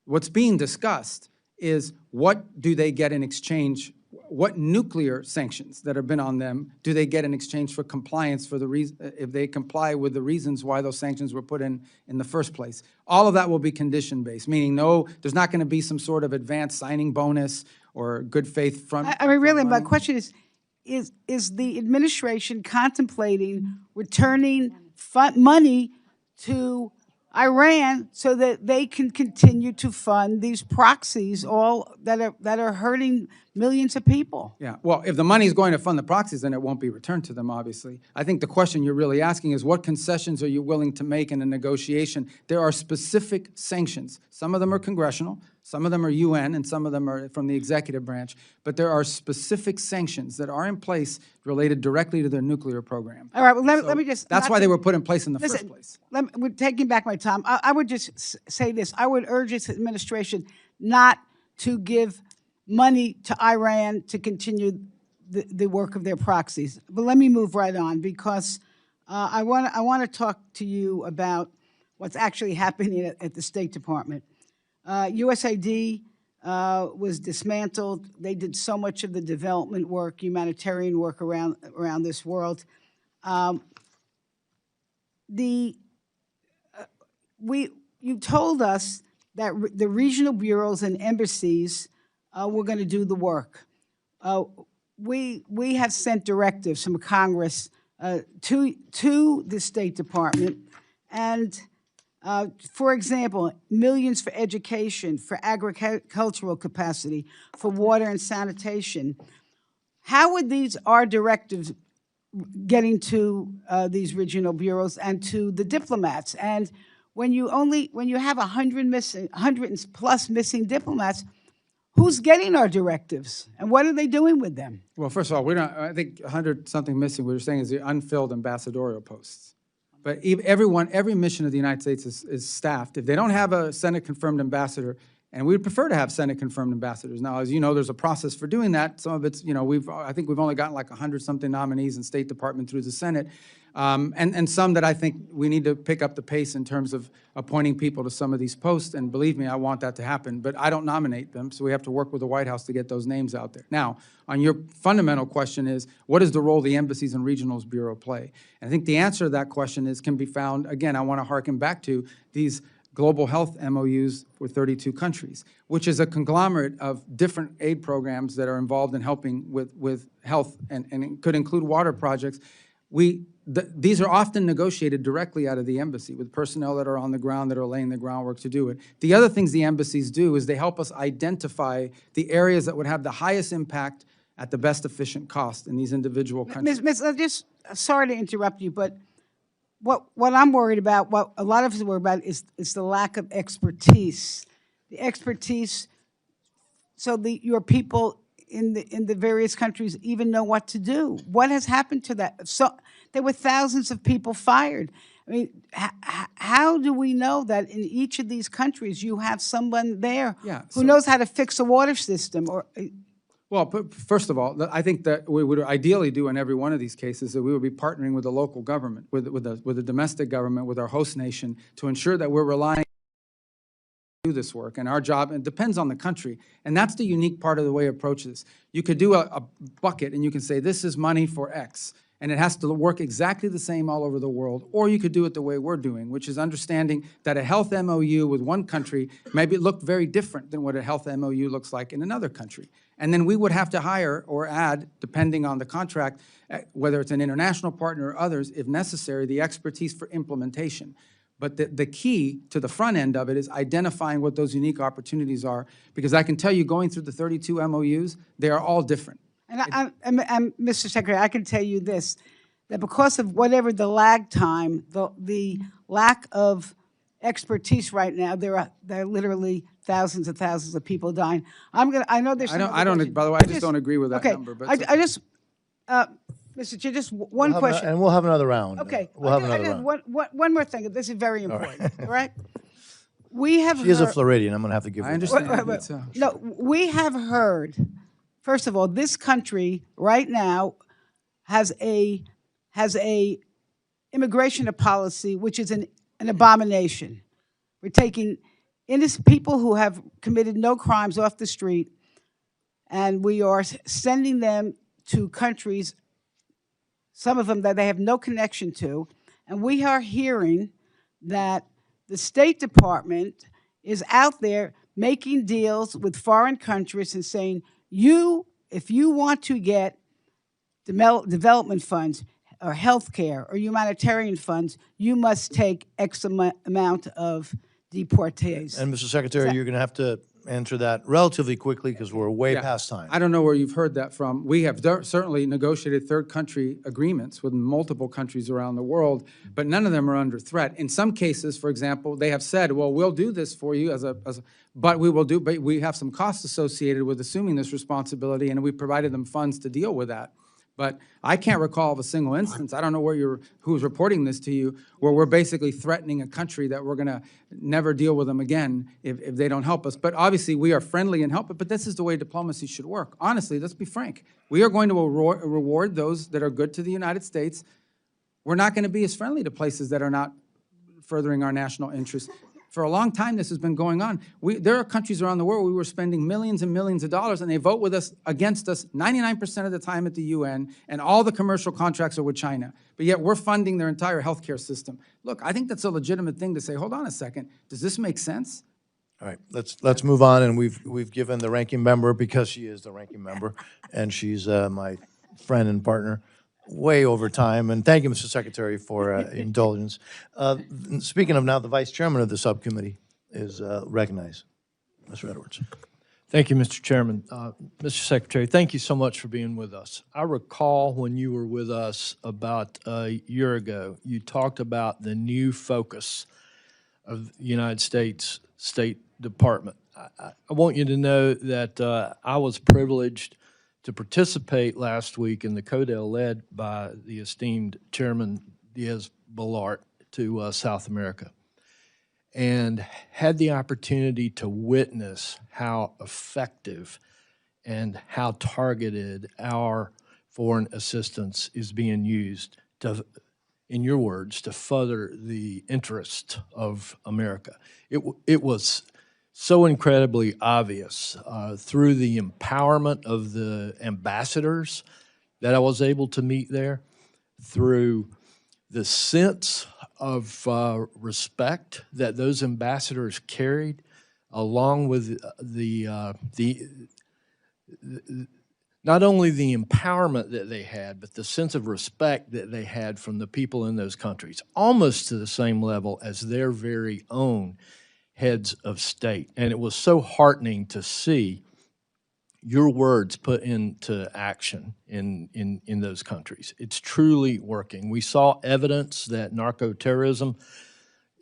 What's being discussed is, what do they get in exchange? What nuclear sanctions that have been on them do they get in exchange for compliance, for the reason, if they comply with the reasons why those sanctions were put in the first place? All of that will be condition-based, meaning no, there's not going to be some sort of advanced signing bonus or good faith front. I mean, really, my question is the administration contemplating returning money to Iran so that they can continue to fund these proxies, all that are hurting millions of people? Yeah, well, if the money is going to fund the proxies, then it won't be returned to them, obviously. I think the question you're really asking is, what concessions are you willing to make in a negotiation? There are specific sanctions. Some of them are congressional, some of them are UN, and some of them are from the executive branch. But there are specific sanctions that are in place related directly to their nuclear program. All right, well, let me just... That's why they were put in place in the first place. We're taking back my time. I would just say this. I would urge this administration not to give money to Iran to continue the work of their proxies. But let me move right on, because I want to talk to you about what's actually happening at the State Department. USAID was dismantled. They did so much of the development work, humanitarian work around this world. You told us that the regional bureaus and embassies were going to do the work. We have sent directives from Congress to the State Department, and for example, millions for education, for agricultural capacity, for water and sanitation. How would our directives getting to these regional bureaus and to the diplomats? And when you have 100 plus missing diplomats, who's getting our directives and what are they doing with them? Well, first of all, I think 100-something missing, what you're saying is the unfilled ambassadorial posts. But every mission of the United States is staffed. If they don't have a Senate-confirmed ambassador, and we would prefer to have Senate-confirmed ambassadors. Now, as you know, there's a process for doing that. Some of it's, I think we've only gotten like 100-something nominees in State Department through the Senate, and some that I think we need to pick up the pace in terms of appointing people to some of these posts. And believe me, I want that to happen. But I don't nominate them, so we have to work with the White House to get those names out there. Now, on your fundamental question is, what is the role the Embassies and Regionals Bureau play? And I think the answer to that question can be found, again, I want to harken back to these global health MOUs with 32 countries, which is a conglomerate of different aid programs that are involved in helping with health, and it could include water projects. These are often negotiated directly out of the embassy with personnel that are on the ground that are laying the groundwork to do it. The other things the embassies do is they help us identify the areas that would have the highest impact at the best efficient cost in these individual countries. Just sorry to interrupt you, but what I'm worried about, what a lot of us are worried about, is the lack of expertise. The expertise, so your people in the various countries even know what to do. What has happened to that? So there were thousands of people fired. I mean, how do we know that in each of these countries you have someone there who knows how to fix a water system? Well, first of all, I think that we would ideally do in every one of these cases that we would be partnering with the local government, with the domestic government, with our host nation, to ensure that we're relying on do this work. And our job, it depends on the country. And that's the unique part of the way we approach this. You could do a bucket and you can say, this is money for X. And it has to work exactly the same all over the world. Or you could do it the way we're doing, which is understanding that a health MOU with one country maybe look very different than what a health MOU looks like in another country. And then we would have to hire or add, depending on the contract, whether it's an international partner or others, if necessary, the expertise for implementation. But the key to the front end of it is identifying what those unique opportunities are, because I can tell you, going through the 32 MOUs, they are all different. And Mr. Secretary, I can tell you this, that because of whatever the lag time, the lack of expertise right now, there are literally thousands and thousands of people dying. I know there's. I don't. By the way, I just don't agree with that number. But Mr. Chair, just one question. And we'll have another round. Okay. We'll have another round. One more thing. This is very important. All right. We have. She is a Floridian. I'm going to have to give her. I understand. No, we have heard. First of all, this country right now has a immigration policy which is an abomination. We're taking innocent people who have committed no crimes off the street, and we are sending them to countries, some of them that they have no connection to, and we are hearing that the State Department is out there making deals with foreign countries and saying, if you want to get development funds or health care or humanitarian funds, you must take X amount of deportees. And Mr. Secretary, you're going to have to answer that relatively quickly because we're way past time. I don't know where you've heard that from. We have certainly negotiated third country agreements with multiple countries around the world, but none of them are under threat. In some cases, for example, they have said, well, we'll do this for you but we have some costs associated with assuming this responsibility, and we provided them funds to deal with that. But I can't recall of a single instance, I don't know who's reporting this to you, where we're basically threatening a country that we're going to never deal with them again if they don't help us. But obviously, we are friendly and help, but this is the way diplomacy should work. Honestly, let's be frank. We are going to reward those that are good to the United States. We're not going to be as friendly to places that are not furthering our national interests. For a long time, this has been going on. There are countries around the world where we were spending millions and millions of dollars, and they vote with us, against us, 99% of the time at the UN, and all the commercial contracts are with China. But yet we're funding their entire healthcare system. Look, I think that's a legitimate thing to say, hold on a second, does this make sense? All right, let's move on, and we've given the ranking member, because she is the ranking member, and she's my friend and partner, way over time, and thank you, Mr. Secretary, for indulgence. Speaking of now, the Vice Chairman of the subcommittee is recognized. Mr. Edwards. Thank you, Mr. Chairman. Mr. Secretary, thank you so much for being with us. I recall when you were with us about a year ago, you talked about the new focus of the United States State Department. I want you to know that I was privileged to participate last week in the CODEL led by the esteemed Chairman Diaz-Balart to South America, and had the opportunity to witness how effective and how targeted our foreign assistance is being used to, in your words, to further the interest of America. It was so incredibly obvious through the empowerment of the ambassadors that I was able to meet there, through the sense of respect that those ambassadors carried, along with not only the empowerment that they had, but the sense of respect that they had from the people in those countries, almost to the same level as their very own heads of state. And it was so heartening to see your words put into action in those countries. It's truly working. We saw evidence that narco-terrorism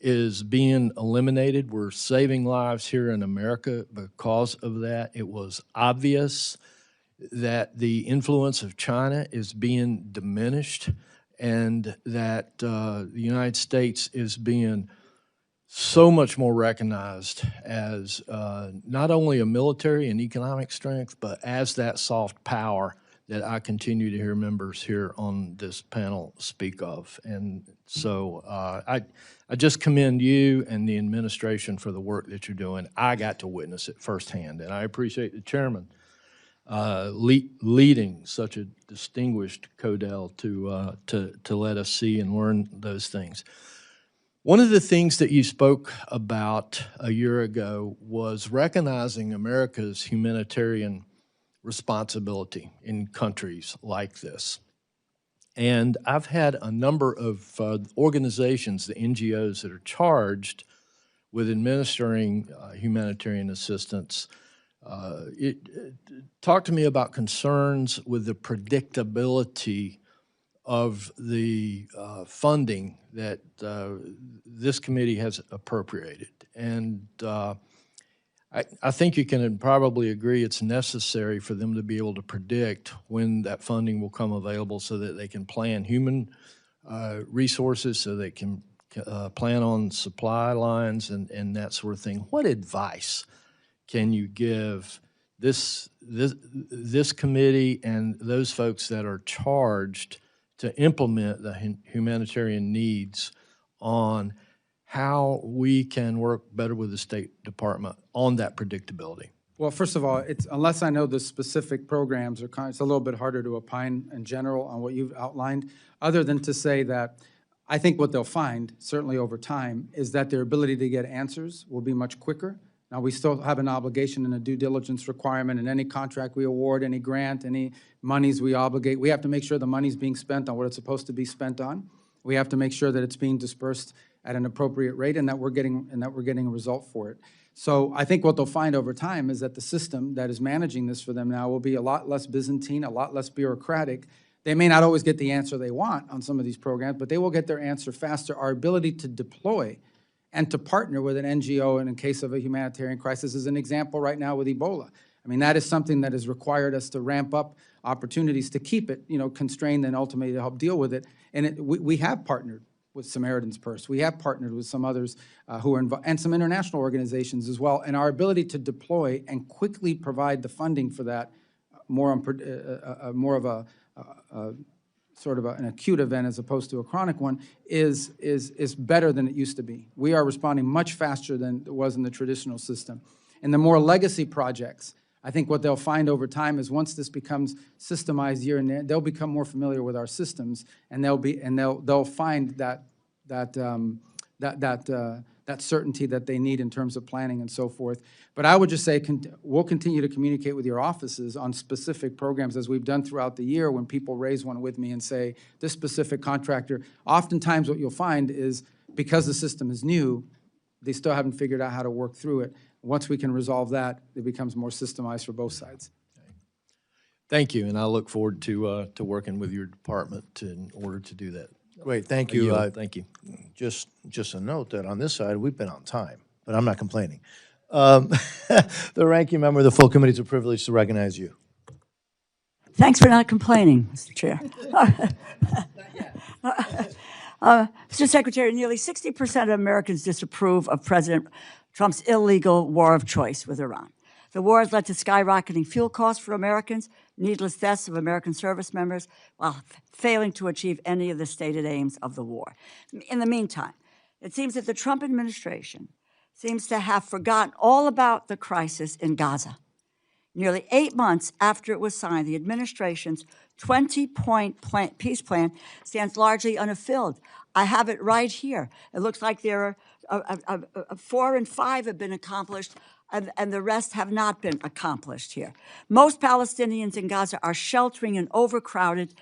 is being eliminated. We're saving lives here in America because of that. It was obvious that the influence of China is being diminished, and that the United States is being so much more recognized as not only a military and economic strength, but as that soft power that I continue to hear members here on this panel speak of. And so I just commend you and the administration for the work that you're doing. I got to witness it firsthand, and I appreciate the chairman leading such a distinguished CODEL to let us see and learn those things. One of the things that you spoke about a year ago was recognizing America's humanitarian responsibility in countries like this. And I've had a number of organizations, the NGOs, that are charged with administering humanitarian assistance. Talk to me about concerns with the predictability of the funding that this committee has appropriated. And I think you can probably agree it's necessary for them to be able to predict when that funding will come available so that they can plan human resources, so they can plan on supply lines and that sort of thing. What advice can you give this committee and those folks that are charged to implement the humanitarian needs on how we can work better with the State Department on that predictability? Well, first of all, unless I know the specific programs, it's a little bit harder to opine in general on what you've outlined, other than to say that I think what they'll find, certainly over time, is that their ability to get answers will be much quicker. Now, we still have an obligation and a due diligence requirement in any contract we award, any grant, any monies we obligate. We have to make sure the money's being spent on what it's supposed to be spent on. We have to make sure that it's being dispersed at an appropriate rate and that we're getting a result for it. So I think what they'll find over time is that the system that is managing this for them now will be a lot less Byzantine, a lot less bureaucratic. They may not always get the answer they want on some of these programs, but they will get their answer faster. Our ability to deploy and to partner with an NGO in case of a humanitarian crisis is an example right now with Ebola. I mean, that is something that has required us to ramp up opportunities to keep it, constrained and ultimately to help deal with it. And we have partnered with Samaritan's Purse. We have partnered with some others who are involved, and some international organizations as well. And our ability to deploy and quickly provide the funding for that, more of a sort of an acute event as opposed to a chronic one, is better than it used to be. We are responding much faster than it was in the traditional system. And the more legacy projects, I think what they'll find over time is once this becomes systemized year and year, they'll become more familiar with our systems, and they'll find that certainty that they need in terms of planning and so forth. But I would just say we'll continue to communicate with your offices on specific programs as we've done throughout the year when people raise one with me and say, this specific contractor. Oftentimes what you'll find is because the system is new, they still haven't figured out how to work through it. Once we can resolve that, it becomes more systemized for both sides. Thank you, and I look forward to working with your department in order to do that. Great, thank I you. yield. Thank you. just a note that on this side, we've been on time, but I'm not complaining. The ranking member of the full committee, it's a privilege to recognize you. Thanks for not complaining, Mr. Chair. Mr. Secretary, nearly 60% of Americans disapprove of President Trump's illegal war of choice with Iran. The war has led to skyrocketing fuel costs for Americans, needless deaths of American service members, while failing to achieve any of the stated aims of the war. In the meantime, it seems that the Trump administration seems to have forgotten all about the crisis in Gaza. Nearly 8 months after it was signed, the administration's 20-point peace plan stands largely unfulfilled. I have it right here. It looks like there are 4 and 5 have been accomplished, and the rest have not been accomplished here. Most Palestinians in Gaza are sheltering in overcrowded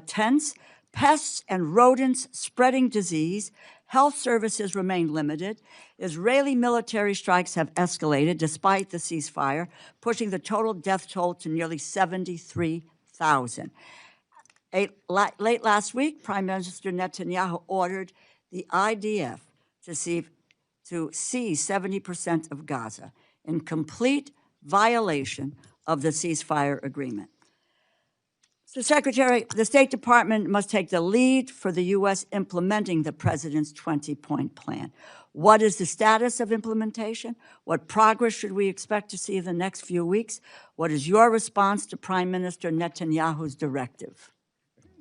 tents, pests and rodents spreading disease. Health services remain limited. Israeli military strikes have escalated despite the ceasefire, pushing the total death toll to nearly 73,000. Late last week, Prime Minister Netanyahu ordered the IDF to seize 70% of Gaza in complete violation of the ceasefire agreement. Mr. Secretary, the State Department must take the lead for the U.S. implementing the President's 20-point plan. What is the status of implementation? What progress should we expect to see in the next few weeks? What is your response to Prime Minister Netanyahu's directive?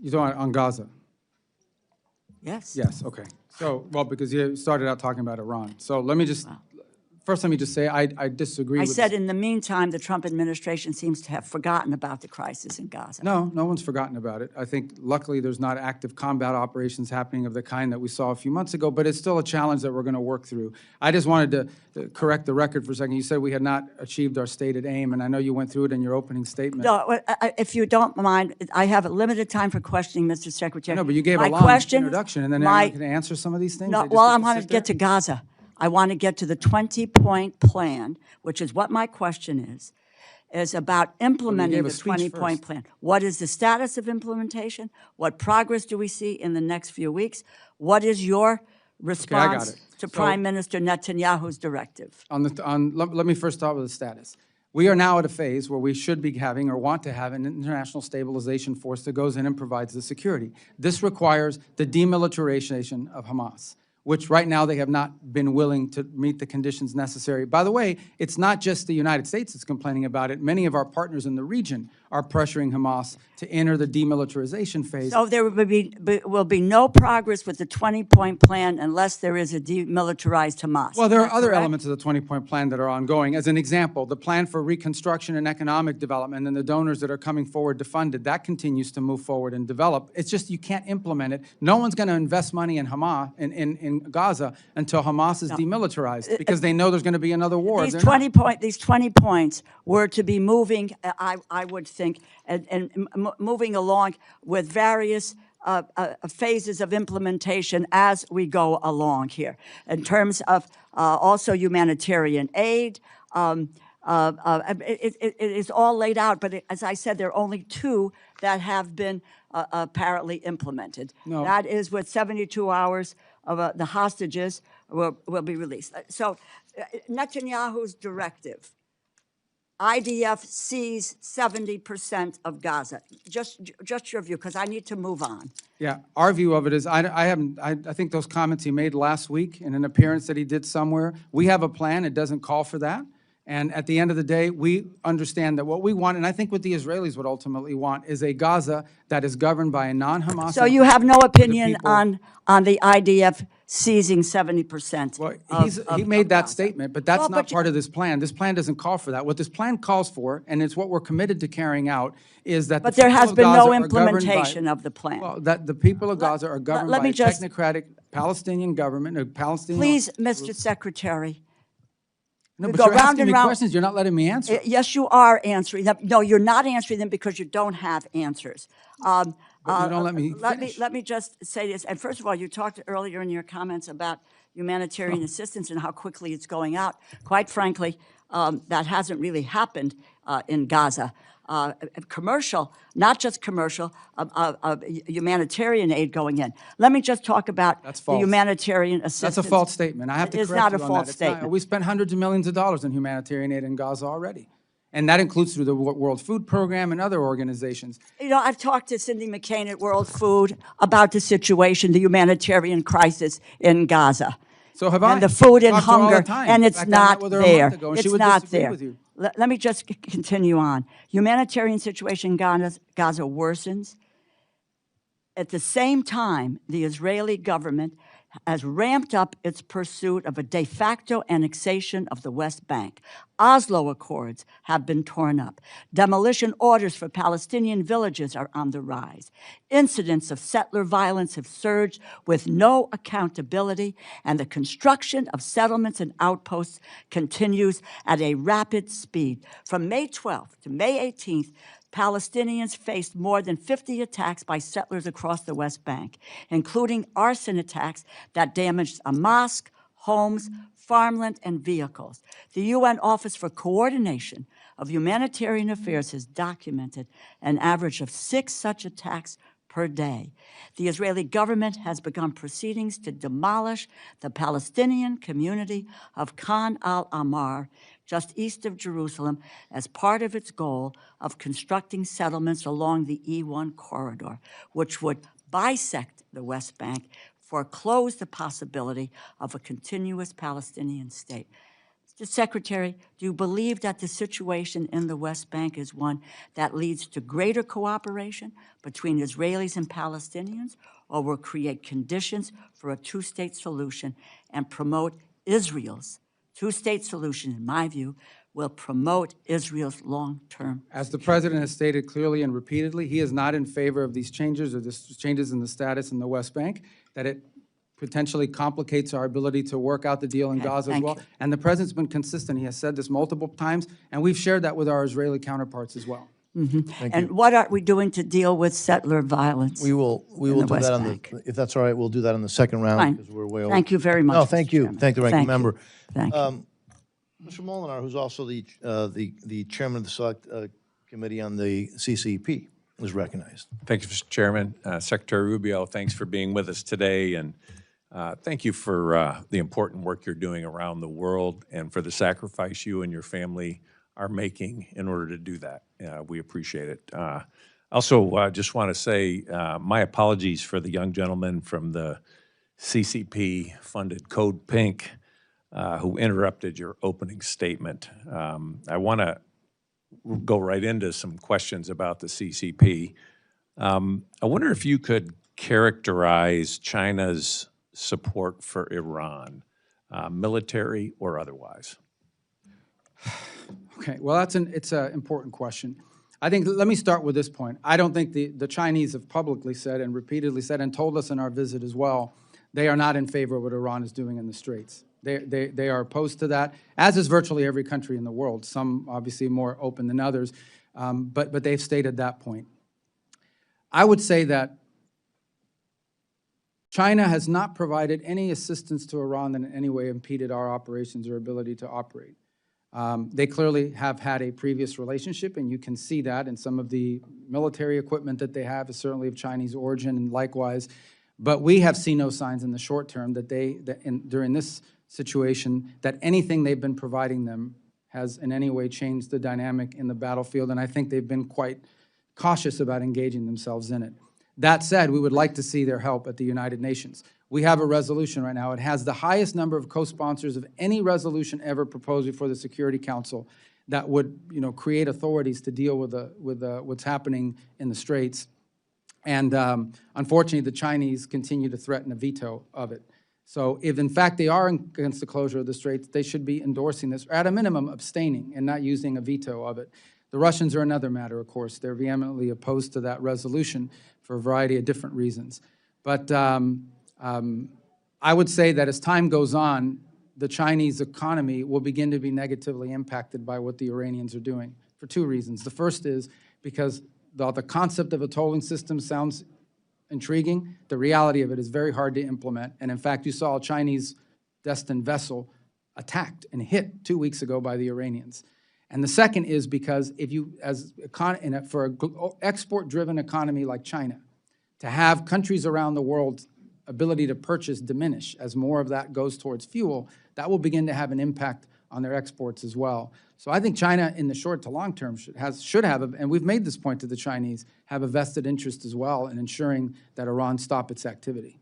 You're talking on Gaza? Yes. Yes, okay. So, well, because you started out talking about Iran. So let me just, first let me just say I disagree with... I said in the meantime, the Trump administration seems to have forgotten about the crisis in Gaza. No, no one's forgotten about it. I think luckily there's not active combat operations happening of the kind that we saw a few months ago, but it's still a challenge that we're going to work through. I just wanted to correct the record for a second. You said we had not achieved our stated aim, and I know you went through it in your opening statement. No, if you don't mind, I have a limited time for questioning, Mr. Secretary. No, but you gave My a long question, introduction, and then everyone can answer some of these things? No, They just well, get I to want to sit get there? to Gaza. I want to get to the 20-point plan, which is what my question is about implementing gave a the speech 20-point first. plan. What is the status of implementation? What progress do we see in the next few weeks? What is your response it. to So- Prime Minister Netanyahu's directive? Let me first start with the status. We are now at a phase where we should be having or want to have an international stabilization force that goes in and provides the security. This requires the demilitarization of Hamas, which right now they have not been willing to meet the conditions necessary. By the way, it's not just the United States that's complaining about it. Many of our partners in the region are pressuring Hamas to enter the demilitarization phase. So there will be no progress with the 20-point plan unless there is a demilitarized Hamas. Well, there are Is that other correct? elements of the 20-point plan that are ongoing. As an example, the plan for reconstruction and economic development and the donors that are coming forward to fund it, that continues to move forward and develop. It's just you can't implement it. No one's going to invest money in Hamas, in Gaza, until Hamas is demilitarized, because they know there's going to be another war. These They're 20 points were to be moving, I would think, and moving along with various phases of implementation as we go along here. In terms of also humanitarian aid, it is all laid out, but as I said, there are only 2 that have been apparently implemented. No. That is with 72 hours of the hostages will be released. So Netanyahu's directive, IDF seize 70% of Gaza. Just your view, because I need to move on. Yeah, our view of it is, I think those comments he made last week in an appearance that he did somewhere, we have a plan, it doesn't call for that. And at the end of the day, we understand that what we want, and I think what the Israelis would ultimately want, is a Gaza that is governed by a non-Hamas. So you have no opinion people- on the IDF seizing 70% Well, of he made that Gaza. statement, but that's Well, not but you- part of this plan. This plan doesn't call for that. What this plan calls for, and it's what we're committed to carrying out, is that But the there people has of been Gaza no are governed by- implementation of the plan. Well, that the people of Gaza are governed let by me a just- technocratic Palestinian government, a Palestinian... Please, Mr. Secretary. No, we but go you're round asking and me round. questions. You're not letting me answer. Yes, you are answering them. No, you're not answering them because you don't have answers. But you don't let me finish. Let me just say this. And first of all, you talked earlier in your comments about humanitarian assistance and how quickly it's going out. Quite frankly, that hasn't really happened in Gaza. Commercial, not just commercial, humanitarian aid going in. Let me just talk about That's the false. humanitarian assistance. That's a false statement. I have to It's correct not you a on false that. It's not. statement. We spent hundreds of millions of dollars in humanitarian aid in Gaza already. And that includes through the World Food Program and other organizations. You know, I've talked to Cindy McCain at World Food about the situation, the humanitarian crisis in Gaza. So have I. And the food I and talk to her all the hunger, time. and In it's fact, I met not with her a there. month ago, and she It's would not disagree there. with you. Let me just continue on. Humanitarian situation in Gaza worsens. At the same time, the Israeli government has ramped up its pursuit of a de facto annexation of the West Bank. Oslo Accords have been torn up. Demolition orders for Palestinian villages are on the rise. Incidents of settler violence have surged with no accountability, and the construction of settlements and outposts continues at a rapid speed. From May 12th to May 18th, Palestinians faced more than 50 attacks by settlers across the West Bank, including arson attacks that damaged a mosque, homes, farmland, and vehicles. The UN Office for Coordination of Humanitarian Affairs has documented an average of 6 such attacks per day. The Israeli government has begun proceedings to demolish the Palestinian community of Khan al-Ahmar, just east of Jerusalem, as part of its goal of constructing settlements along the E1 corridor, which would bisect the West Bank, foreclose the possibility of a continuous Palestinian state. Mr. Secretary, do you believe that the situation in the West Bank is one that leads to greater cooperation between Israelis and Palestinians, or will create conditions for a two-state solution and promote Israel's two-state solution, in my view, will promote Israel's long-term? As the president has stated clearly and repeatedly, he is not in favor of these changes or this changes in the status in the West Bank, that it potentially complicates our ability to work out the deal in Gaza as thank well. you. And the president's been consistent. He has said this multiple times, and we've shared that with our Israeli counterparts as well. And what are we doing to deal with settler violence? We will the do West that on Bank. the, if that's all right, we'll do that on the second round. Fine. Because we're way over. Thank you very much. No, Mr. thank you. Chairman. Thank the ranking Thank you. member. Thank you. Mr. Molinar, who's also the chairman of the Select Committee on the CCP, is recognized. Thank you, Mr. Chairman. Secretary Rubio, thanks for being with us today, and thank you for the important work you're doing around the world and for the sacrifice you and your family are making in order to do that. We appreciate it. Also, just want to say my apologies for the young gentleman from the CCP-funded Code Pink who interrupted your opening statement. I want to go right into some questions about the CCP. I wonder if you could characterize China's support for Iran, military or otherwise. Okay, well, it's an important question. I think, let me start with this point. I don't think the Chinese have publicly said and repeatedly said and told us in our visit as well, they are not in favor of what Iran is doing in the Straits. They are opposed to that, as is virtually every country in the world, some obviously more open than others, but they've stated that point. I would say that China has not provided any assistance to Iran that in any way impeded our operations or ability to operate. They clearly have had a previous relationship, and you can see that in some of the military equipment that they have is certainly of Chinese origin, and likewise. But we have seen no signs in the short term that during this situation, that anything they've been providing them has in any way changed the dynamic in the battlefield, and I think they've been quite cautious about engaging themselves in it. That said, we would like to see their help at the United Nations. We have a resolution right now. It has the highest number of co-sponsors of any resolution ever proposed before the Security Council that would, create authorities to deal with what's happening in the Straits. And unfortunately, the Chinese continue to threaten a veto of it. So if, in fact, they are against the closure of the Straits, they should be endorsing this, or at a minimum, abstaining and not using a veto of it. The Russians are another matter, of course. They're vehemently opposed to that resolution for a variety of different reasons. But I would say that as time goes on, the Chinese economy will begin to be negatively impacted by what the Iranians are doing for two reasons. The first is because the concept of a tolling system sounds intriguing. The reality of it is very hard to implement. And in fact, you saw a Chinese destined vessel attacked and hit 2 weeks ago by the Iranians. And the second is because if you, for an export-driven economy like China, to have countries around the world's ability to purchase diminish as more of that goes towards fuel, that will begin to have an impact on their exports as well. So I think China, in the short to long term, should have, and we've made this point to the Chinese, have a vested interest as well in ensuring that Iran stop its activity.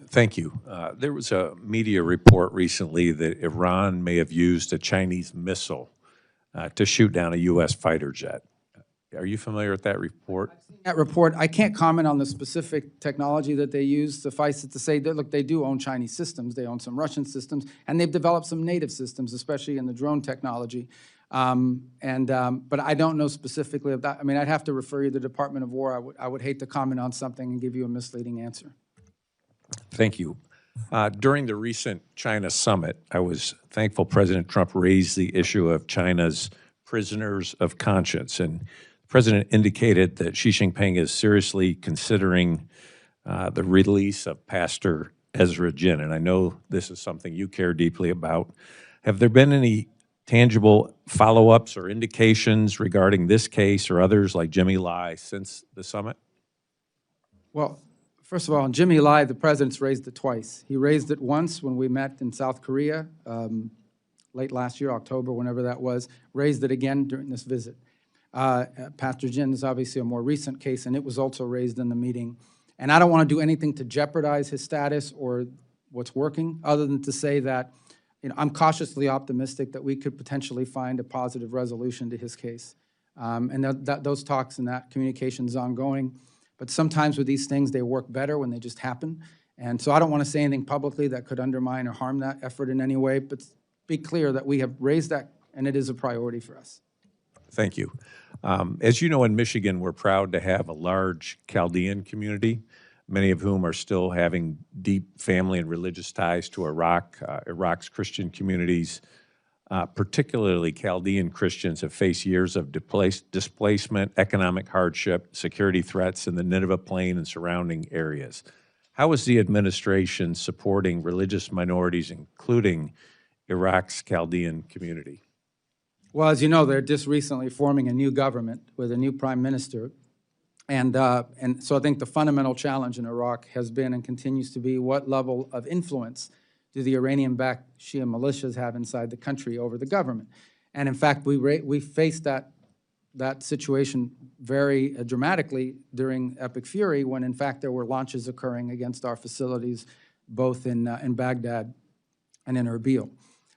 Thank you. There was a media report recently that Iran may have used a Chinese missile to shoot down a U.S. fighter jet. Are you familiar with that report? That report, I can't comment on the specific technology that they use. Suffice it to say that, look, they do own Chinese systems. They own some Russian systems, and they've developed some native systems, especially in the drone technology. But I don't know specifically of that. I mean, I'd have to refer you to the Department of War. I would hate to comment on something and give you a misleading answer. Thank you. During the recent China summit, I was thankful President Trump raised the issue of China's prisoners of conscience, and the President indicated that Xi Jinping is seriously considering the release of Pastor Ezra Jin, and I know this is something you care deeply about. Have there been any tangible follow-ups or indications regarding this case or others like Jimmy Lai since the summit? Well, first of all, on Jimmy Lai, the President's raised it twice. He raised it once when we met in South Korea, late last year, October, whenever that was, raised it again during this visit. Pastor Jin is obviously a more recent case, and it was also raised in the meeting. And I don't want to do anything to jeopardize his status or what's working, other than to say that I'm cautiously optimistic that we could potentially find a positive resolution to his case. And those talks and that communication is ongoing. But sometimes with these things, they work better when they just happen. And so I don't want to say anything publicly that could undermine or harm that effort in any way, but be clear that we have raised that, and it is a priority for us. Thank you. As you know, in Michigan, we're proud to have a large Chaldean community, many of whom are still having deep family and religious ties to Iraq. Iraq's Christian communities, particularly Chaldean Christians, have faced years of displacement, economic hardship, security threats in the Nineveh Plain and surrounding areas. How is the administration supporting religious minorities, including Iraq's Chaldean community? Well, as you know, they're just recently forming a new government with a new prime minister. And so I think the fundamental challenge in Iraq has been and continues to be what level of influence do the Iranian-backed Shia militias have inside the country over the government. And in fact, we faced that situation very dramatically during Epic Fury when, in fact, there were launches occurring against our facilities both in Baghdad and in Rubio.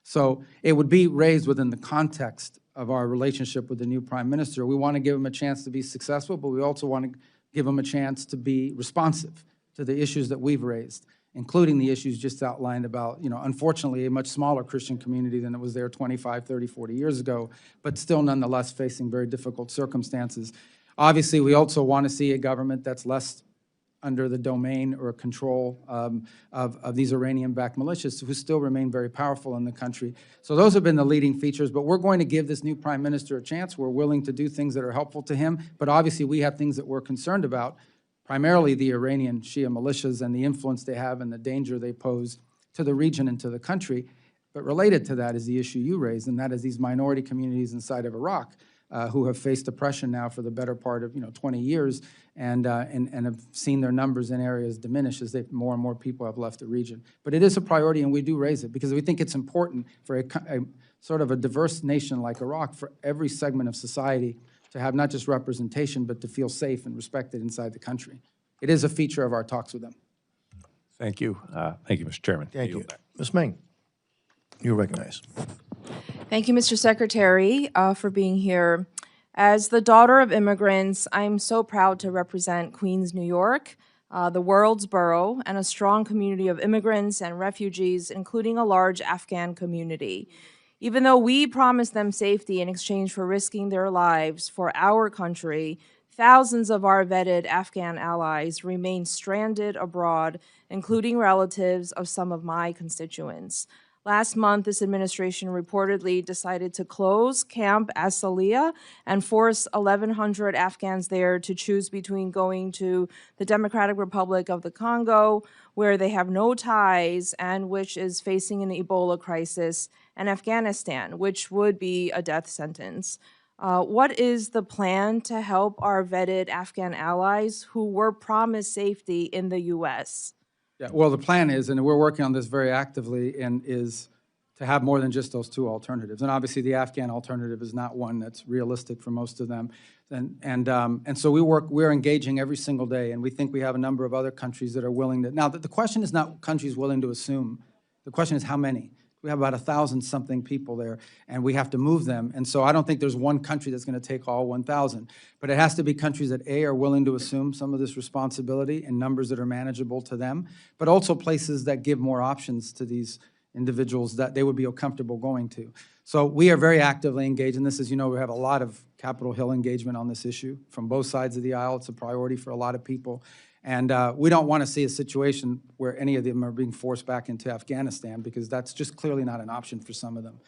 So it would be raised within the context of our relationship with the new prime minister. We want to give him a chance to be successful, but we also want to give him a chance to be responsive to the issues that we've raised, including the issues just outlined about, unfortunately, a much smaller Christian community than it was there 25, 30, 40 years ago, but still nonetheless facing very difficult circumstances. Obviously, we also want to see a government that's less under the domain or control of these Iranian-backed militias who still remain very powerful in the country. So those have been the leading features, but we're going to give this new prime minister a chance. We're willing to do things that are helpful to him, but obviously we have things that we're concerned about, primarily the Iranian Shia militias and the influence they have and the danger they pose to the region and to the country. But related to that is the issue you raised, and that is these minority communities inside of Iraq who have faced oppression now for the better part of 20 years and have seen their numbers in areas diminish as more and more people have left the region. But it is a priority, and we do raise it because we think it's important for a sort of a diverse nation like Iraq, for every segment of society to have not just representation, but to feel safe and respected inside the country. It is a feature of our talks with them. Thank you. Thank you, Mr. Chairman. Thank you. Ms. Meng, you're recognized. Thank you, Mr. Secretary, for being here. As the daughter of immigrants, I'm so proud to represent Queens, New York, the world's borough, and a strong community of immigrants and refugees, including a large Afghan community. Even though we promised them safety in exchange for risking their lives for our country, thousands of our vetted Afghan allies remain stranded abroad, including relatives of some of my constituents. Last month, this administration reportedly decided to close Camp Asaliya and force 1,100 Afghans there to choose between going to the Democratic Republic of the Congo, where they have no ties and which is facing an Ebola crisis, and Afghanistan, which would be a death sentence. What is the plan to help our vetted Afghan allies who were promised safety in the U.S.? Yeah, well, the plan is, and we're working on this very actively, and is to have more than just those two alternatives. And obviously, the Afghan alternative is not one that's realistic for most of them. And so we're engaging every single day, and we think we have a number of other countries that are willing to. Now, the question is not countries willing to assume. The question is how many. We have about 1,000-something people there, and we have to move them. And so I don't think there's one country that's going to take all 1,000. But it has to be countries that, A, are willing to assume some of this responsibility in numbers that are manageable to them, but also places that give more options to these individuals that they would be comfortable going to. So we are very actively engaged in this. As you know, we have a lot of Capitol Hill engagement on this issue from both sides of the aisle. It's a priority for a lot of people. And we don't want to see a situation where any of them are being forced back into Afghanistan, because that's just clearly not an option for some of them.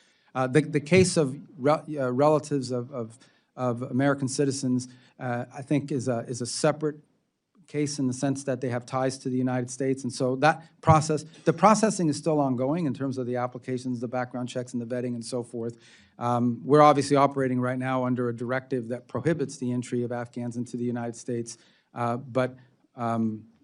The case of relatives of American citizens, I think, is a separate case in the sense that they have ties to the United States. And so that process, the processing is still ongoing in terms of the applications, the background checks, and the vetting, and so forth. We're obviously operating right now under a directive that prohibits the entry of Afghans into the United States, but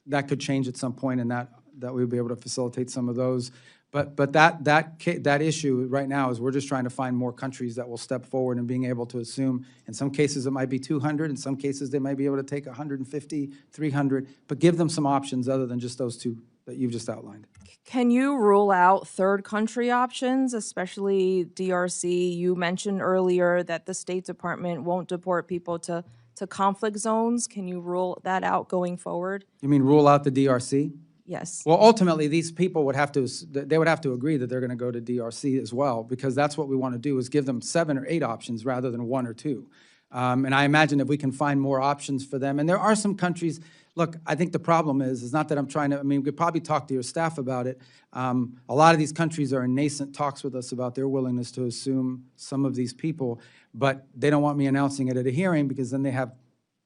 that could change at some point, and that we'll be able to facilitate some of those. But that issue right now is we're just trying to find more countries that will step forward and being able to assume. In some cases, it might be 200. In some cases, they might be able to take 150, 300, but give them some options other than just those two that you've just outlined. Can you rule out third country options, especially DRC? You mentioned earlier that the State Department won't deport people to conflict zones. Can you rule that out going forward? You mean rule out the DRC? Yes. Well, ultimately, these people would have to agree that they're going to go to DRC as well, because that's what we want to do, is give them 7 or 8 options rather than 1 or 2. And I imagine if we can find more options for them, and there are some countries. Look, I think the problem is not that I'm trying to. I mean, we could probably talk to your staff about it. A lot of these countries are in nascent talks with us about their willingness to assume some of these people, but they don't want me announcing it at a hearing, because then they have,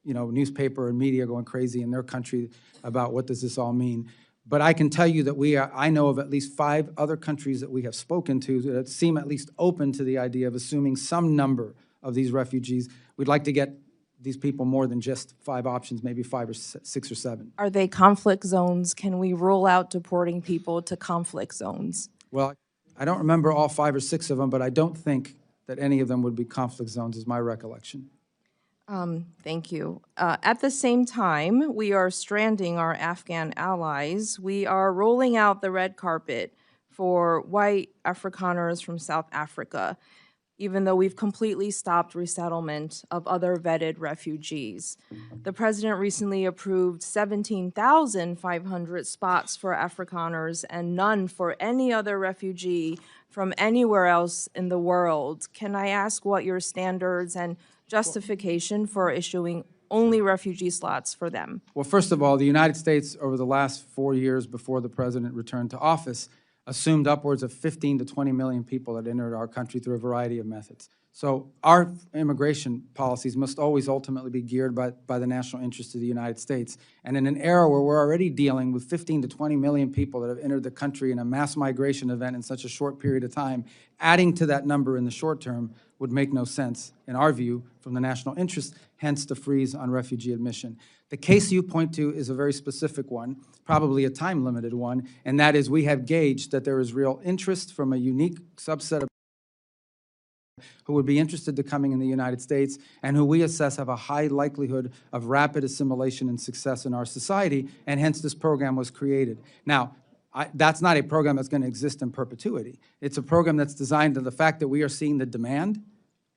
newspaper and media going crazy in their country about what does this all mean. But I can tell you that I know of at least 5 other countries that we have spoken to that seem at least open to the idea of assuming some number of these refugees. We'd like to get these people more than just 5 options, maybe 5 or 6 or 7. Are they conflict zones? Can we rule out deporting people to conflict zones? Well, I don't remember all 5 or 6 of them, but I don't think that any of them would be conflict zones, is my recollection. Thank you. At the same time, we are stranding our Afghan allies. We are rolling out the red carpet for white Afrikaners from South Africa, even though we've completely stopped resettlement of other vetted refugees. The president recently approved 17,500 spots for Afrikaners and none for any other refugee from anywhere else in the world. Can I ask what your standards and justification for issuing only refugee slots for them? Well, first of all, the United States, over the last 4 years before the president returned to office, assumed upwards of 15 to 20 million people that entered our country through a variety of methods. So our immigration policies must always ultimately be geared by the national interest of the United States. And in an era where we're already dealing with 15 to 20 million people that have entered the country in a mass migration event in such a short period of time, adding to that number in the short term would make no sense, in our view, from the national interest, hence the freeze on refugee admission. The case you point to is a very specific one, probably a time-limited one, and that is we have gauged that there is real interest from a unique subset of who would be interested to coming in the United States and who we assess have a high likelihood of rapid assimilation and success in our society, and hence this program was created. Now, that's not a program that's going to exist in perpetuity. It's a program that's designed to the fact that we are seeing the demand.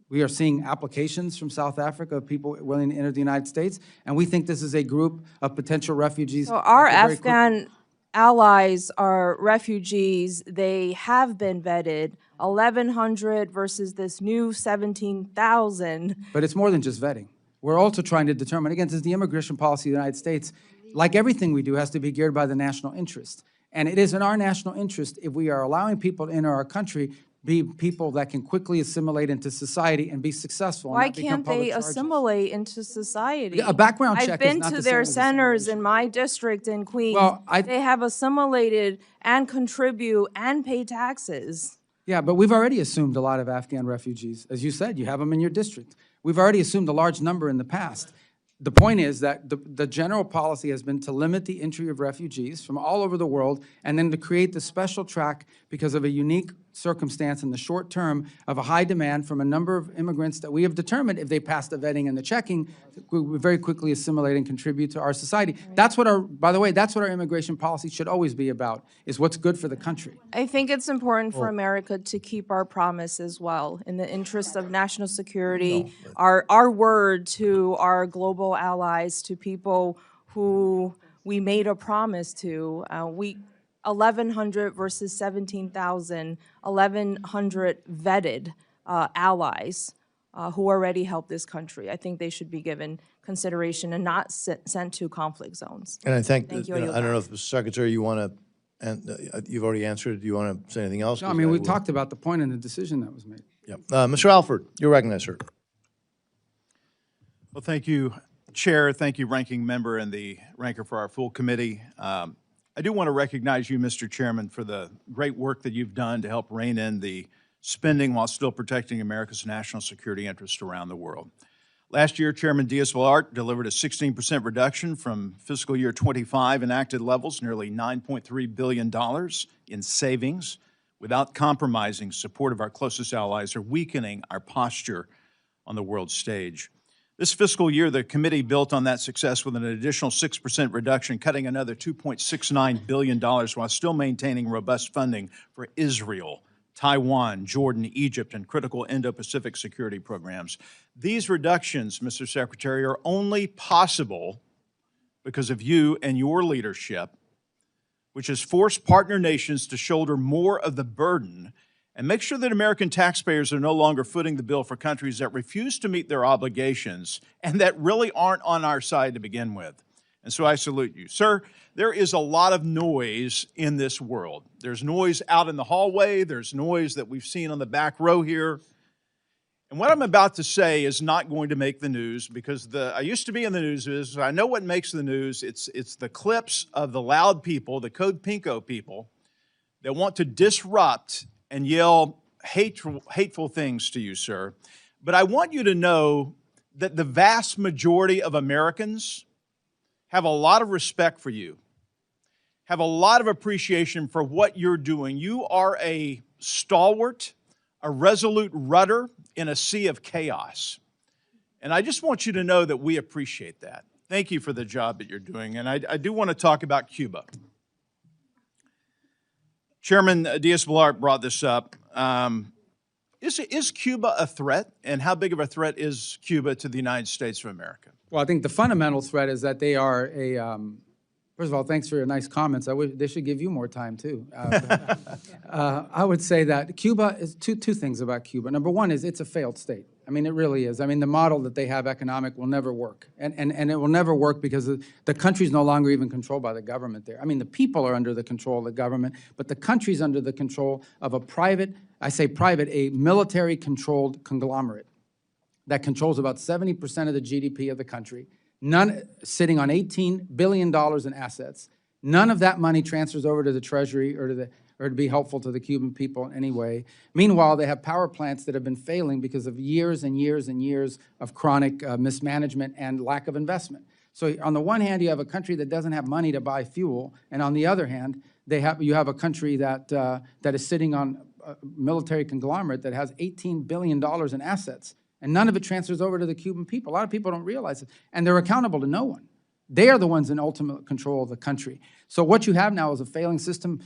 We are seeing applications from South Africa of people willing to enter the United States, and we think this is a group of potential refugees. So our Afghan allies are refugees. They have been vetted, 1,100 versus this new 17,000. But it's more than just vetting. We're also trying to determine, again, this is the immigration policy of the United States. Like everything we do has to be geared by the national interest. And it is in our national interest, if we are allowing people to enter our country, be people that can quickly assimilate into society and be successful. And Why not become can't public they charges. assimilate into society? Yeah, a background I've check is been not to the their same as centers in assimilation. my district in Queens. Well, They have assimilated and contribute and pay taxes. Yeah, but we've already assumed a lot of Afghan refugees. As you said, you have them in your district. We've already assumed a large number in the past. The point is that the general policy has been to limit the entry of refugees from all over the world and then to create the special track because of a unique circumstance in the short term of a high demand from a number of immigrants that we have determined if they pass the vetting and the checking, we very quickly assimilate and contribute to our society. That's what our, by the way, that's what our immigration policy should always be about, is what's good for the country. I think it's important for America to keep our promise as well, in the interest of national security, our word to our global allies, to people who we made a promise to. 1,100 versus 17,000, 1,100 vetted allies who already helped this country. I think they should be given consideration and not sent to conflict zones. And I think, Thank that, you, I don't Ayuba. know if, Mr. Secretary, you want to, and you've already answered, do you want to say anything else? No, I mean, we talked about the point and the decision that was made. Yep. Mr. Alford, you're recognized, sir. Well, thank you, Chair. Thank you, Ranking Member and the Ranker for our full committee. I do want to recognize you, Mr. Chairman, for the great work that you've done to help rein in the spending while still protecting America's national security interests around the world. Last year, Chairman Diaz-Balart delivered a 16% reduction from fiscal year 25 enacted levels, nearly $9.3 billion in savings, without compromising support of our closest allies or weakening our posture on the world stage. This fiscal year, the committee built on that success with an additional 6% reduction, cutting another $2.69 billion while still maintaining robust funding for Israel, Taiwan, Jordan, Egypt, and critical Indo-Pacific security programs. These reductions, Mr. Secretary, are only possible because of you and your leadership, which has forced partner nations to shoulder more of the burden and make sure that American taxpayers are no longer footing the bill for countries that refuse to meet their obligations and that really aren't on our side to begin with. And so I salute you. Sir, there is a lot of noise in this world. There's noise out in the hallway. There's noise that we've seen on the back row here. And what I'm about to say is not going to make the news because I used to be in the news. I know what makes the news. It's the clips of the loud people, the Code Pinko people, that want to disrupt and yell hateful things to you, sir. But I want you to know that the vast majority of Americans have a lot of respect for you, have a lot of appreciation for what you're doing. You are a stalwart, a resolute rudder in a sea of chaos. And I just want you to know that we appreciate that. Thank you for the job that you're doing. And I do want to talk about Cuba. Chairman Diaz-Balart brought this up. Is Cuba a threat, and how big of a threat is Cuba to the United States of America? Well, I think the fundamental threat is that they are a, first of all, thanks for your nice comments. They should give you more time, too. I would say that Cuba is two things about Cuba. Number one is it's a failed state. I mean, it really is. I mean, the model that they have economic will never work. And it will never work because the country's no longer even controlled by the government there. I mean, the people are under the control of the government, but the country's under the control of a private, I say private, a military-controlled conglomerate that controls about 70% of the GDP of the country, sitting on $18 billion in assets. None of that money transfers over to the Treasury or to be helpful to the Cuban people in any way. Meanwhile, they have power plants that have been failing because of years and years and years of chronic mismanagement and lack of investment. So on the one hand, you have a country that doesn't have money to buy fuel, and on the other hand, you have a country that is sitting on a military conglomerate that has $18 billion in assets, and none of it transfers over to the Cuban people. A lot of people don't realize it, and they're accountable to no one. They are the ones in ultimate control of the country. So what you have now is a failing system.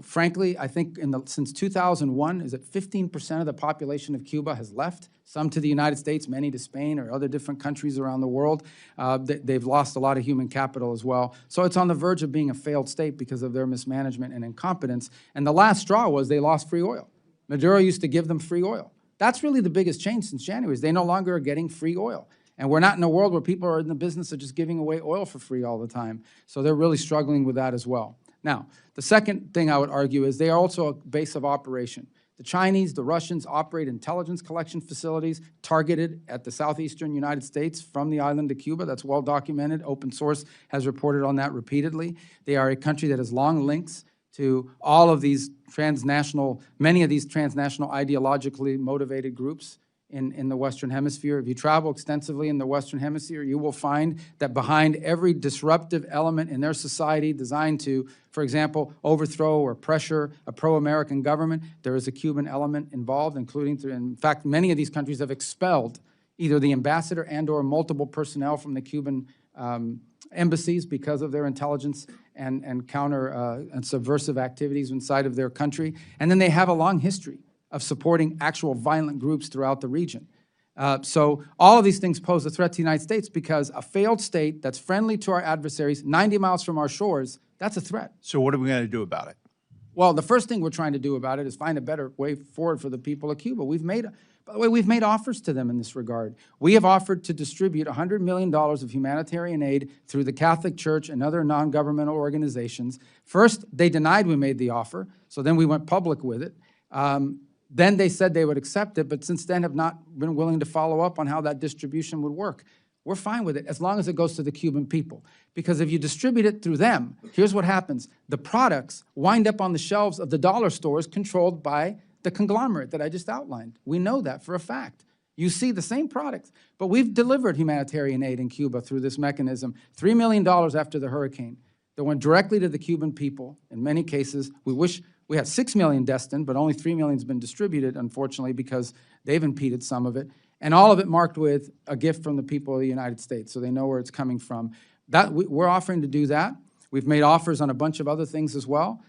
Frankly, I think since 2001, is that 15% of the population of Cuba has left, some to the United States, many to Spain or other different countries around the world. They've lost a lot of human capital as well. So it's on the verge of being a failed state because of their mismanagement and incompetence. And the last straw was they lost free oil. Maduro used to give them free oil. That's really the biggest change since January, is they no longer are getting free oil. And we're not in a world where people are in the business of just giving away oil for free all the time. So they're really struggling with that as well. Now, the second thing I would argue is they are also a base of operation. The Chinese, the Russians operate intelligence collection facilities targeted at the southeastern United States from the island of Cuba. That's well documented. Open source has reported on that repeatedly. They are a country that has long links to all of these many of these transnational ideologically motivated groups in the Western Hemisphere. If you travel extensively in the Western Hemisphere, you will find that behind every disruptive element in their society designed to, for example, overthrow or pressure a pro-American government, there is a Cuban element involved, including, in fact, many of these countries have expelled either the ambassador and/or multiple personnel from the Cuban embassies because of their intelligence and counter and subversive activities inside of their country. And then they have a long history of supporting actual violent groups throughout the region. So all of these things pose a threat to the United States because a failed state that's friendly to our adversaries, 90 miles from our shores, that's a threat. So what are we going to do about it? Well, the first thing we're trying to do about it is find a better way forward for the people of Cuba. By the way, we've made offers to them in this regard. We have offered to distribute $100 million of humanitarian aid through the Catholic Church and other non-governmental organizations. First, they denied we made the offer, so then we went public with it. Then they said they would accept it, but since then have not been willing to follow up on how that distribution would work. We're fine with it as long as it goes to the Cuban people. Because if you distribute it through them, here's what happens. The products wind up on the shelves of the dollar stores controlled by the conglomerate that I just outlined. We know that for a fact. You see the same products, but we've delivered humanitarian aid in Cuba through this mechanism, $3 million after the hurricane that went directly to the Cuban people. In many cases, we wish we had 6 million destined, but only 3 million has been distributed, unfortunately, because they've impeded some of it. And all of it marked with a gift from the people of the United States, so they know where it's coming from. We're offering to do that. We've made offers on a bunch of other things as well.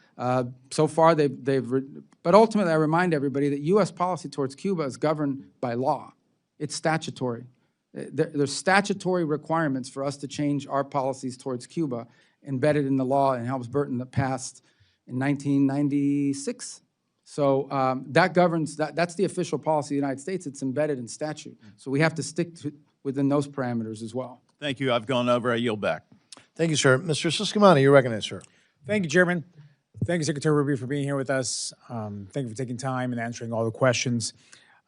So far, but ultimately, I remind everybody that U.S. policy towards Cuba is governed by law. It's statutory. There's statutory requirements for us to change our policies towards Cuba embedded in the law in Helms-Burton that passed in 1996. So that governs, that's the official policy of the United States. It's embedded in statute. So we have to stick within those parameters as well. Thank you. I've gone over. I yield back. Thank you, sir. Mr. Subcommittee, you're recognized, sir. Thank you, Chairman. Thank you, Secretary Rubio, for being here with us. Thank you for taking time and answering all the questions.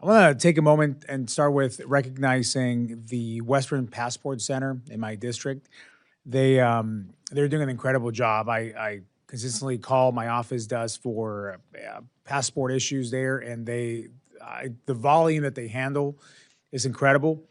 I want to take a moment and start with recognizing the Western Passport Center in my district. They're doing an incredible job. I consistently call, my office does, for passport issues there, and the volume that they handle is incredible,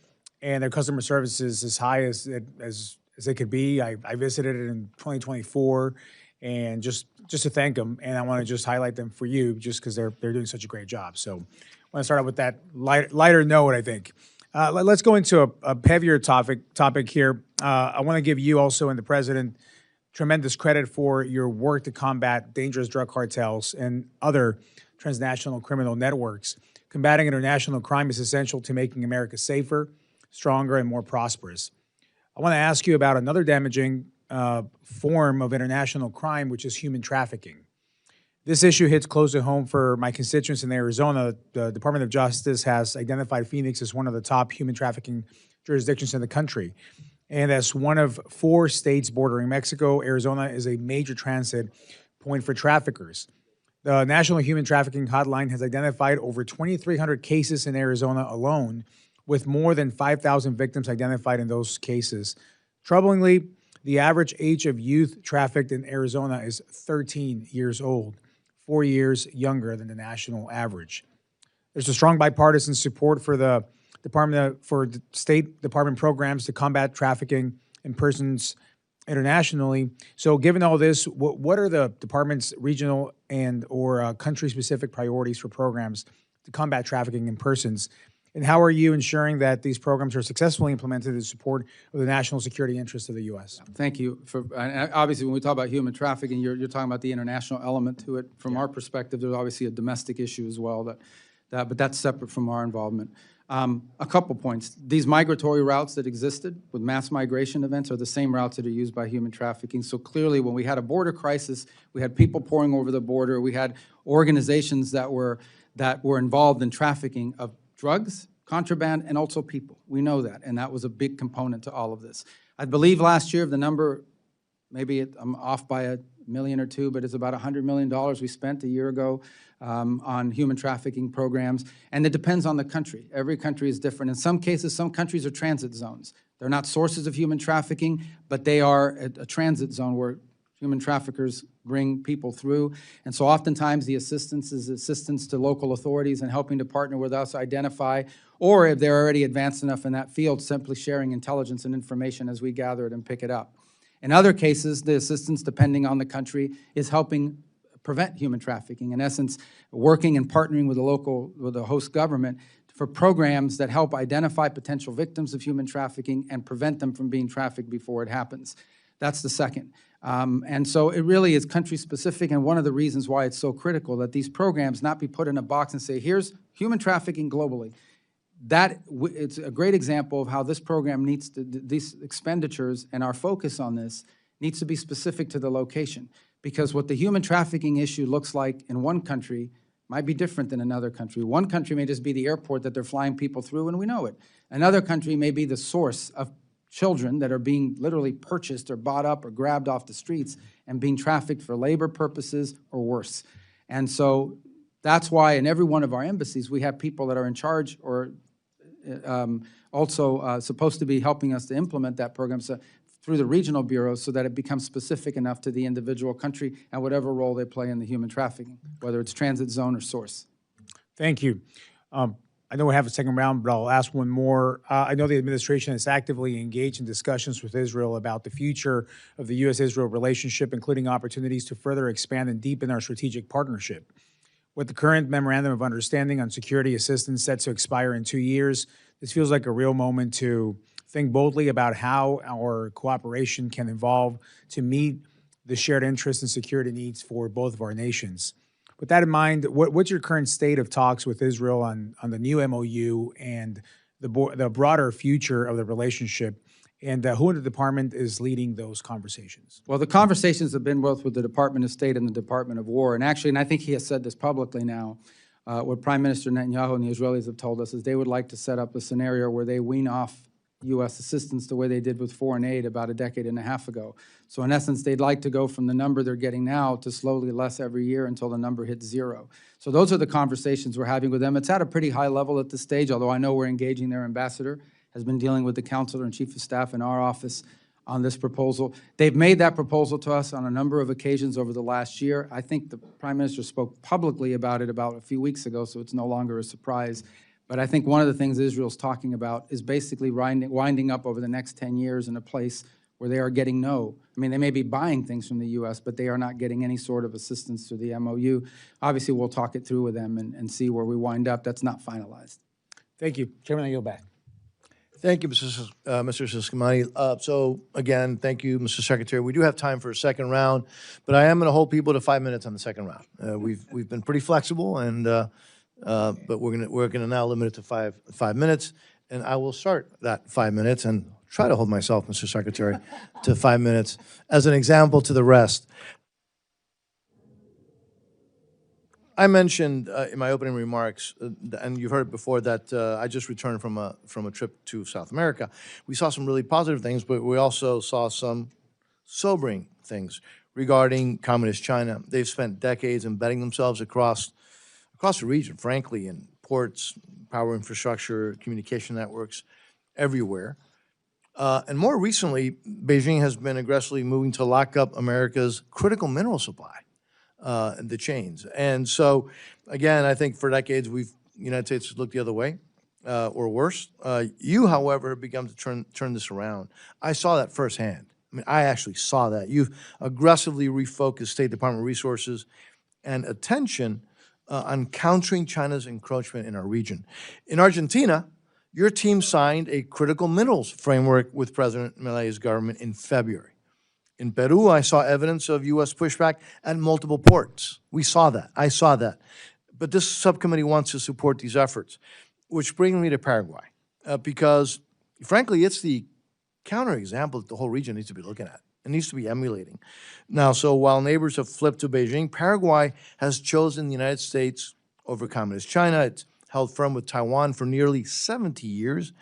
and their customer service is as high as it could be. I visited it in 2024, and just to thank them, and I want to just highlight them for you, just because they're doing such a great job. So I want to start out with that lighter note, I think. Let's go into a heavier topic here. I want to give you also and the President tremendous credit for your work to combat dangerous drug cartels and other transnational criminal networks. Combating international crime is essential to making America safer, stronger, and more prosperous. I want to ask you about another damaging form of international crime, which is human trafficking. This issue hits close to home for my constituents in Arizona. The Department of Justice has identified Phoenix as one of the top human trafficking jurisdictions in the country. And as one of 4 states bordering Mexico, Arizona is a major transit point for traffickers. The National Human Trafficking Hotline has identified over 2,300 cases in Arizona alone, with more than 5,000 victims identified in those cases. Troublingly, the average age of youth trafficked in Arizona is 13 years old, 4 years younger than the national average. There's a strong bipartisan support for the State Department programs to combat trafficking in persons internationally. So given all this, what are the department's regional and or country-specific priorities for programs to combat trafficking in persons? And how are you ensuring that these programs are successfully implemented in support of the national security interests of the U.S.? Thank you. Obviously, when we talk about human trafficking, you're talking about the international element to it. From our perspective, there's obviously a domestic issue as well, but that's separate from our involvement. A couple points. These migratory routes that existed with mass migration events are the same routes that are used by human trafficking. So clearly, when we had a border crisis, we had people pouring over the border, we had organizations that were involved in trafficking of drugs, contraband, and also people. We know that, and that was a big component to all of this. I believe last year, the number, maybe I'm off by million or two, but it's about $100 million we spent a year ago on human trafficking programs. And it depends on the country. Every country is different. In some cases, some countries are transit zones. They're not sources of human trafficking, but they are a transit zone where human traffickers bring people through. And so oftentimes the assistance is assistance to local authorities and helping to partner with us, identify, or if they're already advanced enough in that field, simply sharing intelligence and information as we gather it and pick it up. In other cases, the assistance, depending on the country, is helping prevent human trafficking. In essence, working and partnering with the host government for programs that help identify potential victims of human trafficking and prevent them from being trafficked before it happens. That's the second. And so it really is country-specific, and one of the reasons why it's so critical that these programs not be put in a box and say, here's human trafficking globally. It's a great example of how this program needs to, these expenditures and our focus on this needs to be specific to the location. Because what the human trafficking issue looks like in one country might be different than another country. One country may just be the airport that they're flying people through, and we know it. Another country may be the source of children that are being literally purchased or bought up or grabbed off the streets and being trafficked for labor purposes or worse. And so that's why in every one of our embassies, we have people that are in charge or also supposed to be helping us to implement that program through the regional bureaus so that it becomes specific enough to the individual country and whatever role they play in the human trafficking, whether it's transit zone or source. Thank you. I know we have a second round, but I'll ask one more. I know the administration is actively engaged in discussions with Israel about the future of the U.S.-Israel relationship, including opportunities to further expand and deepen our strategic partnership. With the current Memorandum of Understanding on Security Assistance set to expire in 2 years, this feels like a real moment to think boldly about how our cooperation can evolve to meet the shared interests and security needs for both of our nations. With that in mind, what's your current state of talks with Israel on the new MOU and the broader future of the relationship, and who in the department is leading those conversations? Well, the conversations have been both with the Department of State and the Department of War. And actually, and I think he has said this publicly now, what Prime Minister Netanyahu and the Israelis have told us is they would like to set up a scenario where they wean off U.S. assistance the way they did with foreign aid about a decade and a half ago. So in essence, they'd like to go from the number they're getting now to slowly less every year until the number hits zero. So those are the conversations we're having with them. It's at a pretty high level at this stage, although I know we're engaging their ambassador, has been dealing with the counselor and chief of staff in our office on this proposal. They've made that proposal to us on a number of occasions over the last year. I think the Prime Minister spoke publicly about it about a few weeks ago, so it's no longer a surprise. But I think one of the things Israel's talking about is basically winding up over the next 10 years in a place where they are getting no. I mean, they may be buying things from the U.S., but they are not getting any sort of assistance through the MOU. Obviously, we'll talk it through with them and see where we wind up. That's not finalized. Thank you. Chairman, I yield back. Thank you, Mr. Subcommittee. So again, thank you, Mr. Secretary. We do have time for a second round, but I am going to hold people to 5 minutes on the second round. We've been pretty flexible, and but we're gonna now limit it to five minutes, and I will start that 5 minutes and try to hold myself, Mr. Secretary, to 5 minutes as an example to the rest. I mentioned in my opening remarks, and you've heard it before, that I just returned from a trip to South America. We saw some really positive things, but we also saw some sobering things regarding Communist China. They've spent decades embedding themselves across the region, frankly, in ports, power infrastructure, communication networks, everywhere. And more recently, Beijing has been aggressively moving to lock up America's critical mineral supply. The chains. And so, again, I think for decades, the United States has looked the other way, or worse. You, however, have begun to turn this around. I saw that firsthand. I mean, I actually saw that. You've aggressively refocused State Department resources and attention on countering China's encroachment in our region. In Argentina, your team signed a critical minerals framework with President Milei's government in February. In Peru, I saw evidence of U.S. pushback at multiple ports. We saw that. I saw that. But this subcommittee wants to support these efforts, which brings me to Paraguay, because, frankly, it's the counterexample that the whole region needs to be looking at. It needs to be emulating. Now, so while neighbors have flipped to Beijing, Paraguay has chosen the United States over Communist China. It's held firm with Taiwan for nearly 70 years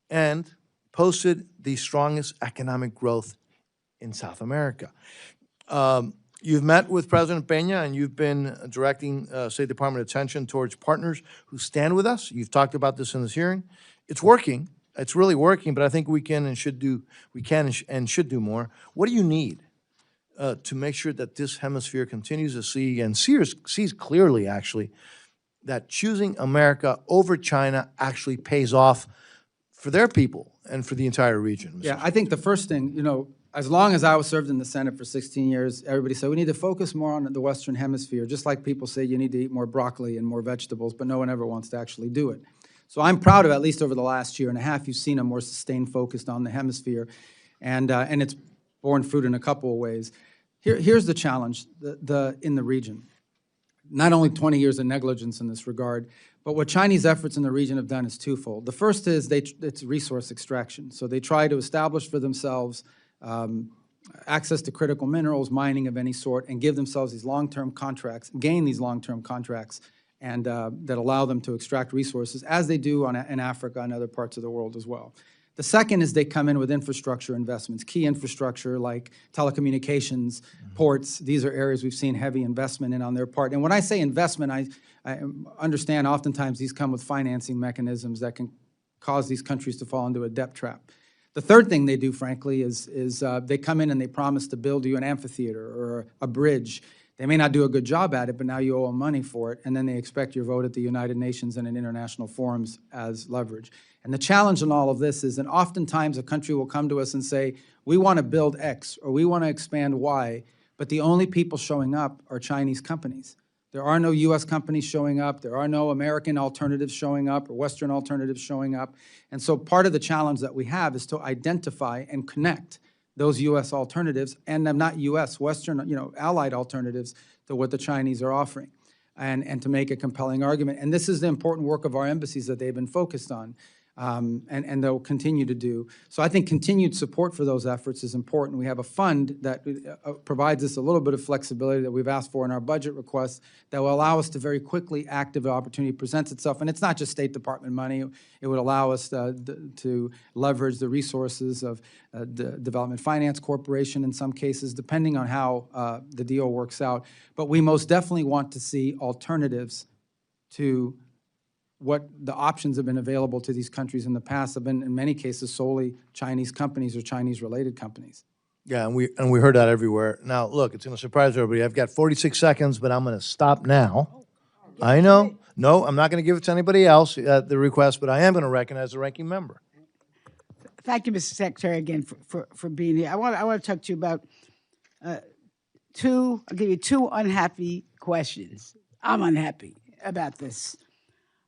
and posted the strongest economic growth in South America. You've met with President Peña, and you've been directing State Department attention towards partners who stand with us. You've talked about this in this hearing. It's working. It's really working, but I think we can and should do should do more. What do you need to make sure that this hemisphere continues to see and sees clearly, actually, that choosing America over China actually pays off for their people and for the entire region? Mr. Yeah, I think the first thing, as long as I was served in the Senate for 16 years, everybody said we need to focus more on the Western Hemisphere, just like people say you need to eat more broccoli and more vegetables, but no one ever wants to actually do it. So I'm proud of, at least over the last year and a half, you've seen a more sustained focus on the hemisphere, and it's borne fruit in a couple of ways. Here's the challenge in the region. Not only 20 years of negligence in this regard, but what Chinese efforts in the region have done is twofold. The first is it's resource extraction. So they try to establish for themselves access to critical minerals, mining of any sort, and give themselves these long-term contracts, gain these long-term contracts, and that allow them to extract resources, as they do in Africa and other parts of the world as well. The second is they come in with infrastructure investments, key infrastructure like telecommunications, ports. These are areas we've seen heavy investment in on their part. And when I say investment, I understand oftentimes these come with financing mechanisms that can cause these countries to fall into a debt trap. The third thing they do, frankly, is they come in and they promise to build you an amphitheater or a bridge. They may not do a good job at it, but now you owe them money for it, and then they expect your vote at the United Nations and in international forums as leverage. And the challenge in all of this is that oftentimes a country will come to us and say, we want to build X or we want to expand Y, but the only people showing up are Chinese companies. There are no U.S. companies showing up. There are no American alternatives showing up or Western alternatives showing up. And so part of the challenge that we have is to identify and connect those U.S. alternatives, and not U.S., Western, allied alternatives to what the Chinese are offering, and to make a compelling argument. And this is the important work of our embassies that they've been focused on, and they'll continue to do. So I think continued support for those efforts is important. We have a fund that provides us a little bit of flexibility that we've asked for in our budget requests that will allow us to very quickly act if the opportunity presents itself. And it's not just State Department money. It would allow us to leverage the resources of the Development Finance Corporation in some cases, depending on how the deal works out. But we most definitely want to see alternatives to what the options have been available to these countries in the past have been, in many cases, solely Chinese companies or Chinese-related companies. Yeah, and we heard that everywhere. Now, look, it's going to surprise everybody. I've got 46 seconds, but I'm going to stop now. I know. No, I'm not going to give it to anybody else at the request, but I am going to recognize the ranking member. Thank you, Mr. Secretary, again for being here. I want to talk to you about I'll give you two unhappy questions. I'm unhappy about this.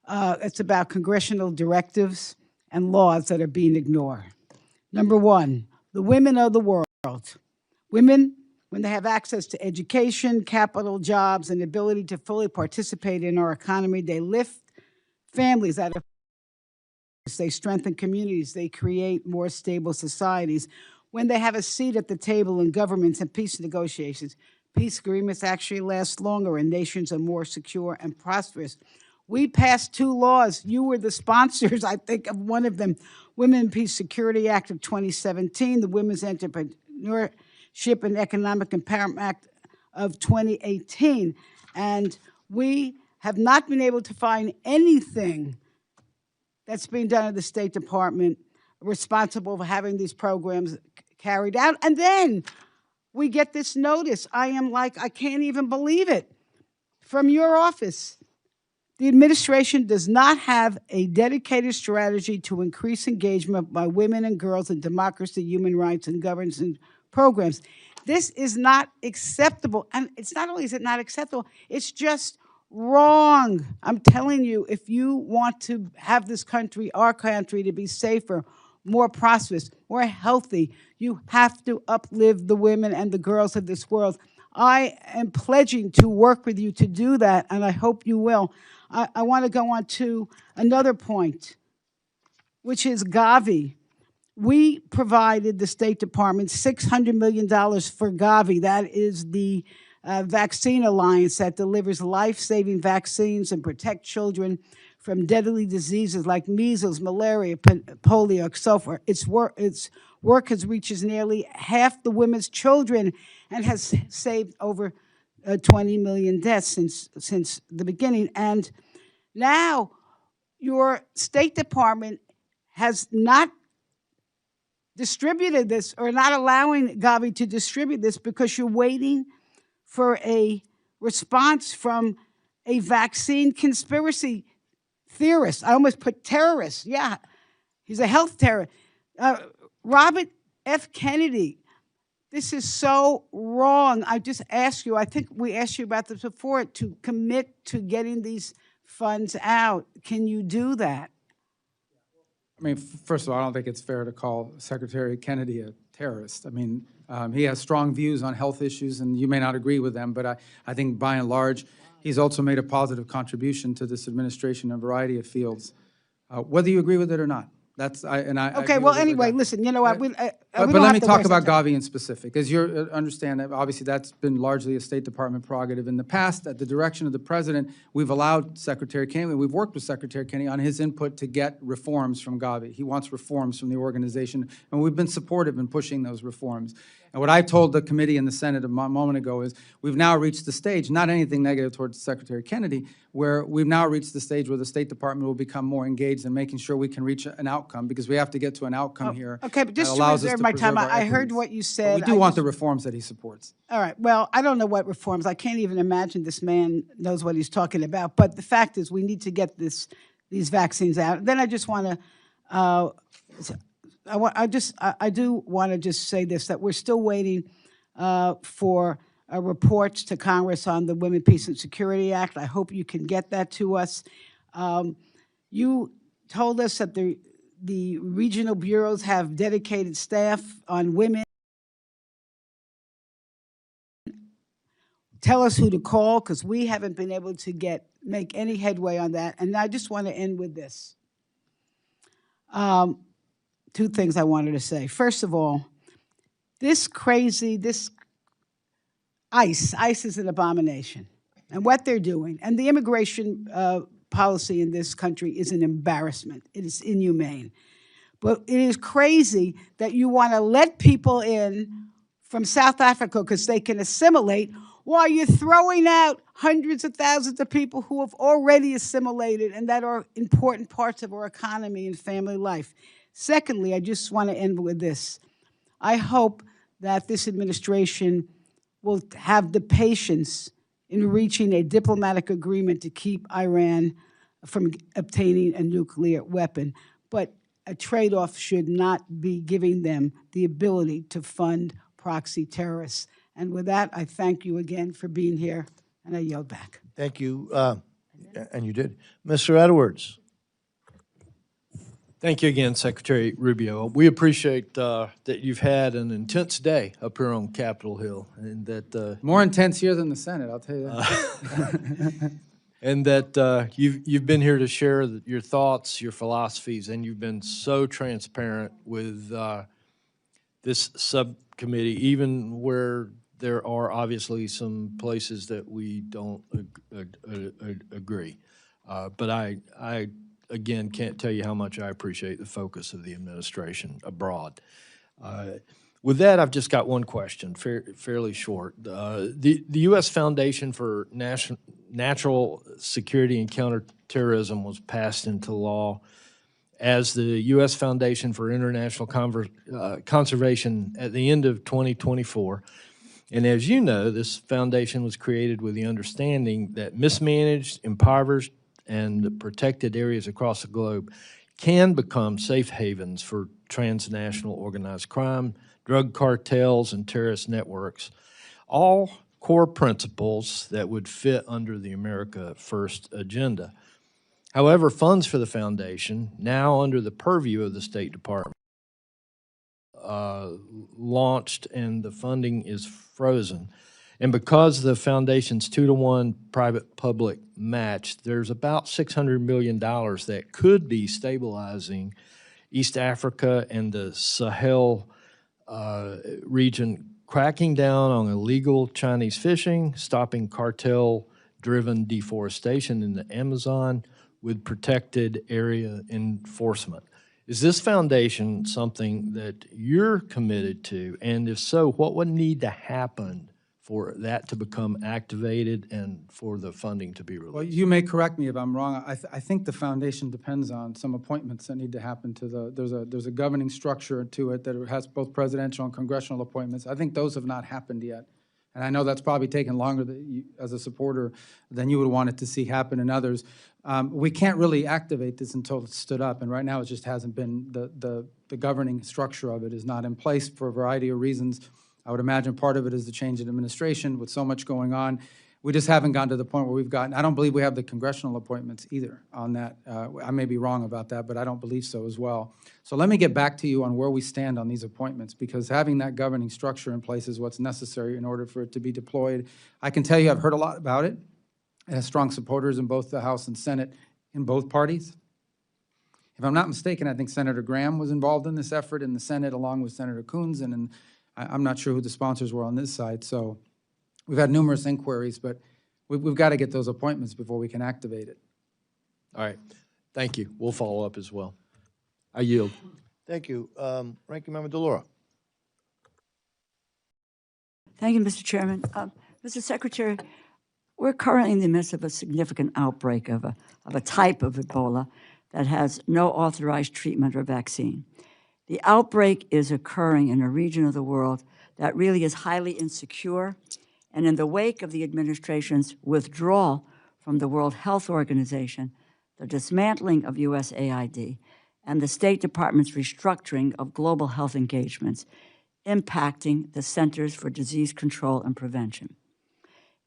It's about congressional directives and laws that are being ignored. Number one, the women of the world. Women, when they have access to education, capital, jobs, and ability to fully participate in our economy, they lift families out of they strengthen communities, they create more stable societies. When they have a seat at the table in governments and peace negotiations, peace agreements actually last longer and nations are more secure and prosperous. We passed two laws. You were the sponsors, I think, of one of them, Women and Peace Security Act of 2017, the Women's Entrepreneurship and Economic Empowerment Act of 2018. And we have not been able to find anything that's being done at the State Department responsible for having these programs carried out. And then we get this notice. I can't even believe it, from your office. The administration does not have a dedicated strategy to increase engagement by women and girls in democracy, human rights, and governance programs. This is not acceptable. And it's not only is it not acceptable, it's just wrong. I'm telling you, if you want to have this country, our country, to be safer, more prosperous, more healthy, you have to uplift the women and the girls of this world. I am pledging to work with you to do that, and I hope you will. I want to go on to another point, which is Gavi. We provided the State Department $600 million for Gavi. That is the vaccine alliance that delivers life-saving vaccines and protect children from deadly diseases like measles, malaria, polio, and so forth. It's work has reached nearly half the women's children and has saved over 20 million deaths since the beginning. And now your State Department has not distributed this, or not allowing Gavi to distribute this, because you're waiting for a response from a vaccine conspiracy theorist. I almost put terrorist. Yeah, he's a health terrorist. Robert F. Kennedy. This is so wrong. I just asked you, I think we asked you about this before, to commit to getting these funds out. Can you do that? I mean, first of all, I don't think it's fair to call Secretary Kennedy a terrorist. I mean, he has strong views on health issues, and you may not agree with them, but I think by and large, he's also made a positive contribution to this administration in a variety of fields, whether you agree with it or not. Okay, well, anyway, listen, you know what? But let me talk about Gavi in specific. As you understand, obviously that's been largely a State Department prerogative. In the past, at the direction of the President, we've allowed Secretary Kennedy, we've worked with Secretary Kennedy on his input to get reforms from Gavi. He wants reforms from the organization, and we've been supportive in pushing those reforms. And what I told the committee in the Senate a moment ago is we've now reached the stage, not anything negative towards Secretary Kennedy, where we've now reached the stage where the State Department will become more engaged in making sure we can reach an outcome, because we have to get to an outcome here. Okay, but just to reserve my time, I heard what you said. But we do want the reforms that he supports. All right, well, I don't know what reforms. I can't even imagine this man knows what he's talking about. But the fact is, we need to get these vaccines out. Then I just want to, I do want to just say this, that we're still waiting for reports to Congress on the Women, Peace, and Security Act. I hope you can get that to us. You told us that the regional bureaus have dedicated staff on women. Tell us who to call, because we haven't been able to make any headway on that. And I just want to end with this. Two things I wanted to say. First of all, this ICE is an abomination. And what they're doing, and the immigration policy in this country is an embarrassment. It is inhumane. But it is crazy that you want to let people in from South Africa because they can assimilate, while you're throwing out hundreds of thousands of people who have already assimilated and that are important parts of our economy and family life. Secondly, I just want to end with this. I hope that this administration will have the patience in reaching a diplomatic agreement to keep Iran from obtaining a nuclear weapon. But a trade-off should not be giving them the ability to fund proxy terrorists. And with that, I thank you again for being here, and I yield back. Thank you, and you did. Mr. Edwards. Thank you again, Secretary Rubio. We appreciate that you've had an intense day up here on Capitol Hill, and that more intense here than the Senate, I'll tell you that. And that you've been here to share your thoughts, your philosophies, and you've been so transparent with this subcommittee, even where there are obviously some places that we don't agree. But I again, can't tell you how much I appreciate the focus of the administration abroad. With that, I've just got one question, fairly short. The U.S. Foundation for Natural Security and Counterterrorism was passed into law as the U.S. Foundation for International Conservation at the end of 2024. And as you know, this foundation was created with the understanding that mismanaged, impoverished, and protected areas across the globe can become safe havens for transnational organized crime, drug cartels, and terrorist networks, all core principles that would fit under the America First agenda. However, funds for the foundation, now under the purview of the State Department, launched, and the funding is frozen. And because the foundation's 2-to-1 private-public match, there's about $600 million that could be stabilizing East Africa and the Sahel region, cracking down on illegal Chinese fishing, stopping cartel-driven deforestation in the Amazon with protected area enforcement. Is this foundation something that you're committed to? And if so, what would need to happen for that to become activated and for the funding to be Well, released? you may correct me if I'm wrong. I think the foundation depends on some appointments that need to happen to there's a governing structure to it that has both presidential and congressional appointments. I think those have not happened yet. And I know that's probably taken longer as a supporter than you would want it to see happen in others. We can't really activate this until it's stood up, and right now it just hasn't been, the governing structure of it is not in place for a variety of reasons. I would imagine part of it is the change in administration with so much going on. We just haven't gotten to the point where we've gotten, I don't believe we have the congressional appointments either on that. I may be wrong about that, but I don't believe so as well. So let me get back to you on where we stand on these appointments, because having that governing structure in place is what's necessary in order for it to be deployed. I can tell you I've heard a lot about it. It has strong supporters in both the House and Senate in both parties. If I'm not mistaken, I think Senator Graham was involved in this effort in the Senate along with Senator Coons, and I'm not sure who the sponsors were on this side. So we've had numerous inquiries, but we've got to get those appointments before we can activate it. All right, thank you. We'll follow up as well. I yield. Thank you. Ranking Member DeLauro. Thank you, Mr. Chairman. Mr. Secretary, we're currently in the midst of a significant outbreak of a type of Ebola that has no authorized treatment or vaccine. The outbreak is occurring in a region of the world that really is highly insecure, and in the wake of the administration's withdrawal from the World Health Organization, the dismantling of USAID, and the State Department's restructuring of global health engagements, impacting the Centers for Disease Control and Prevention.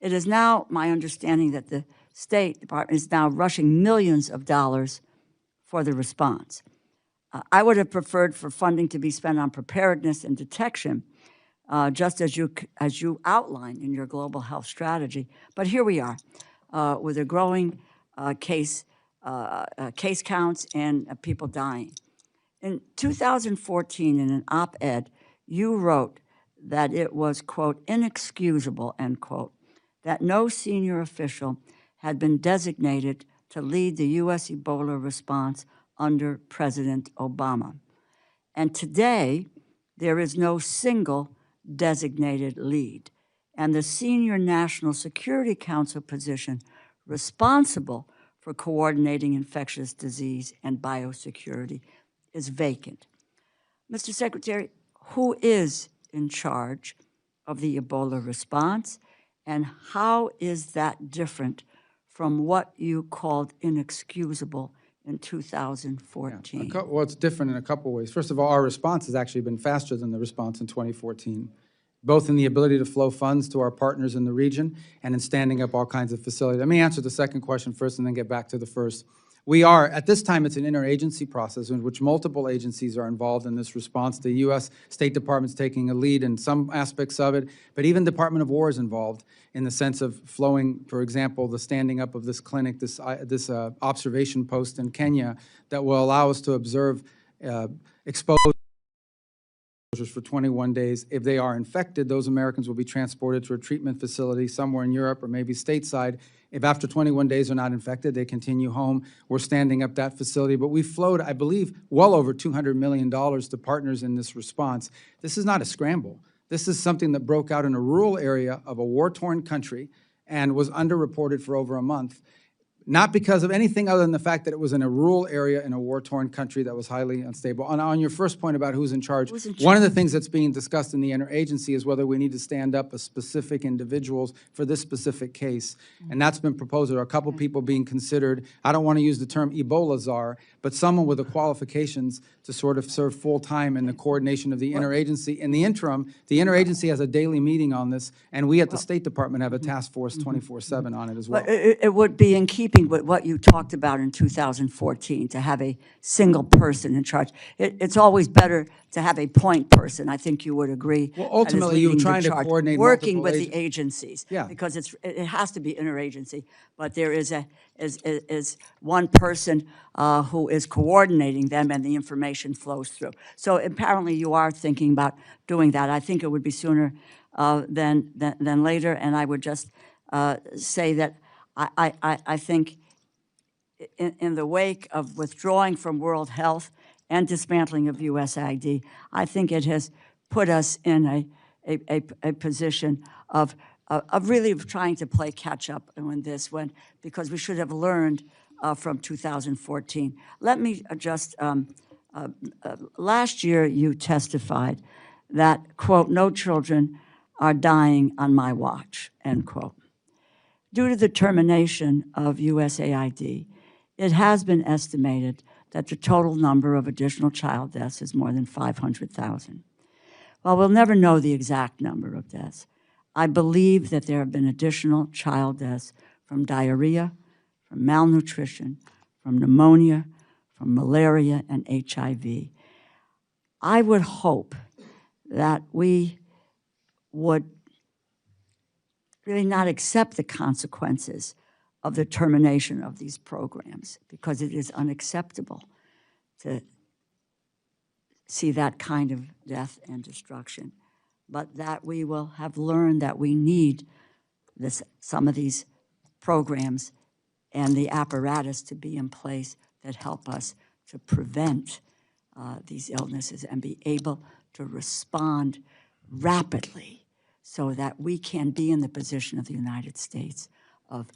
It is now my understanding that the State Department is now rushing millions of dollars for the response. I would have preferred for funding to be spent on preparedness and detection, just as you outlined in your global health strategy. But here we are, with a growing case counts and people dying. In 2014, in an op-ed, you wrote that it was, quote, inexcusable, end quote, that no senior official had been designated to lead the U.S. Ebola response under President Obama. And today, there is no single designated lead. And the senior National Security Council position responsible for coordinating infectious disease and biosecurity is vacant. Mr. Secretary, who is in charge of the Ebola response, and how is that different from what you called inexcusable in 2014? Yeah. Well, it's different in a couple ways. First of all, our response has actually been faster than the response in 2014, both in the ability to flow funds to our partners in the region and in standing up all kinds of facilities. Let me answer the second question first and then get back to the first. We are, at this time, it's an interagency process in which multiple agencies are involved in this response. The U.S. State Department's taking a lead in some aspects of it, but even Department of War is involved in the sense of flowing, for example, the standing up of this clinic, this observation post in Kenya that will allow us to observe exposed for 21 days. If they are infected, those Americans will be transported to a treatment facility somewhere in Europe or maybe stateside. If after 21 days they're not infected, they continue home. We're standing up that facility. But we flowed, I believe, well over $200 million to partners in this response. This is not a scramble. This is something that broke out in a rural area of a war-torn country and was underreported for over a month. Not because of anything other than the fact that it was in a rural area in a war-torn country that was highly unstable. On your first point about who's in charge, one of the things that's being discussed in the interagency is whether we need to stand up a specific individuals for this specific case. And that's been proposed. There are a couple people being considered. I don't want to use the term Ebola czar, but someone with the qualifications to sort of serve full-time in the coordination of the interagency. In the interim, the interagency has a daily meeting on this, and we at the State Department have a task force 24/7 on it as well. But it would be in keeping with what you talked about in 2014, to have a single person in charge. It's always better to have a point person. I think you would agree. Well, ultimately, that is you're leading the trying to charge, coordinate working multiple with the agencies. Yeah. Because it has to be interagency, but there is one person who is coordinating them, and the information flows through. So apparently, you are thinking about doing that. I think it would be sooner than later, and I would just say that I think in the wake of withdrawing from World Health and dismantling of USAID, I think it has put us in a position of really trying to play catch up on this one, because we should have learned from 2014. Let me just, last year you testified that, quote, "no children are dying on my watch," end quote. Due to the termination of USAID, it has been estimated that the total number of additional child deaths is more than 500,000. While we'll never know the exact number of deaths, I believe that there have been additional child deaths from diarrhea, from malnutrition, from pneumonia, from malaria, and HIV. I would hope that we would really not accept the consequences of the termination of these programs, because it is unacceptable to see that kind of death and destruction, but that we will have learned that we need some of these programs and the apparatus to be in place that help us to prevent these illnesses and be able to respond rapidly so that we can be in the position of the United States of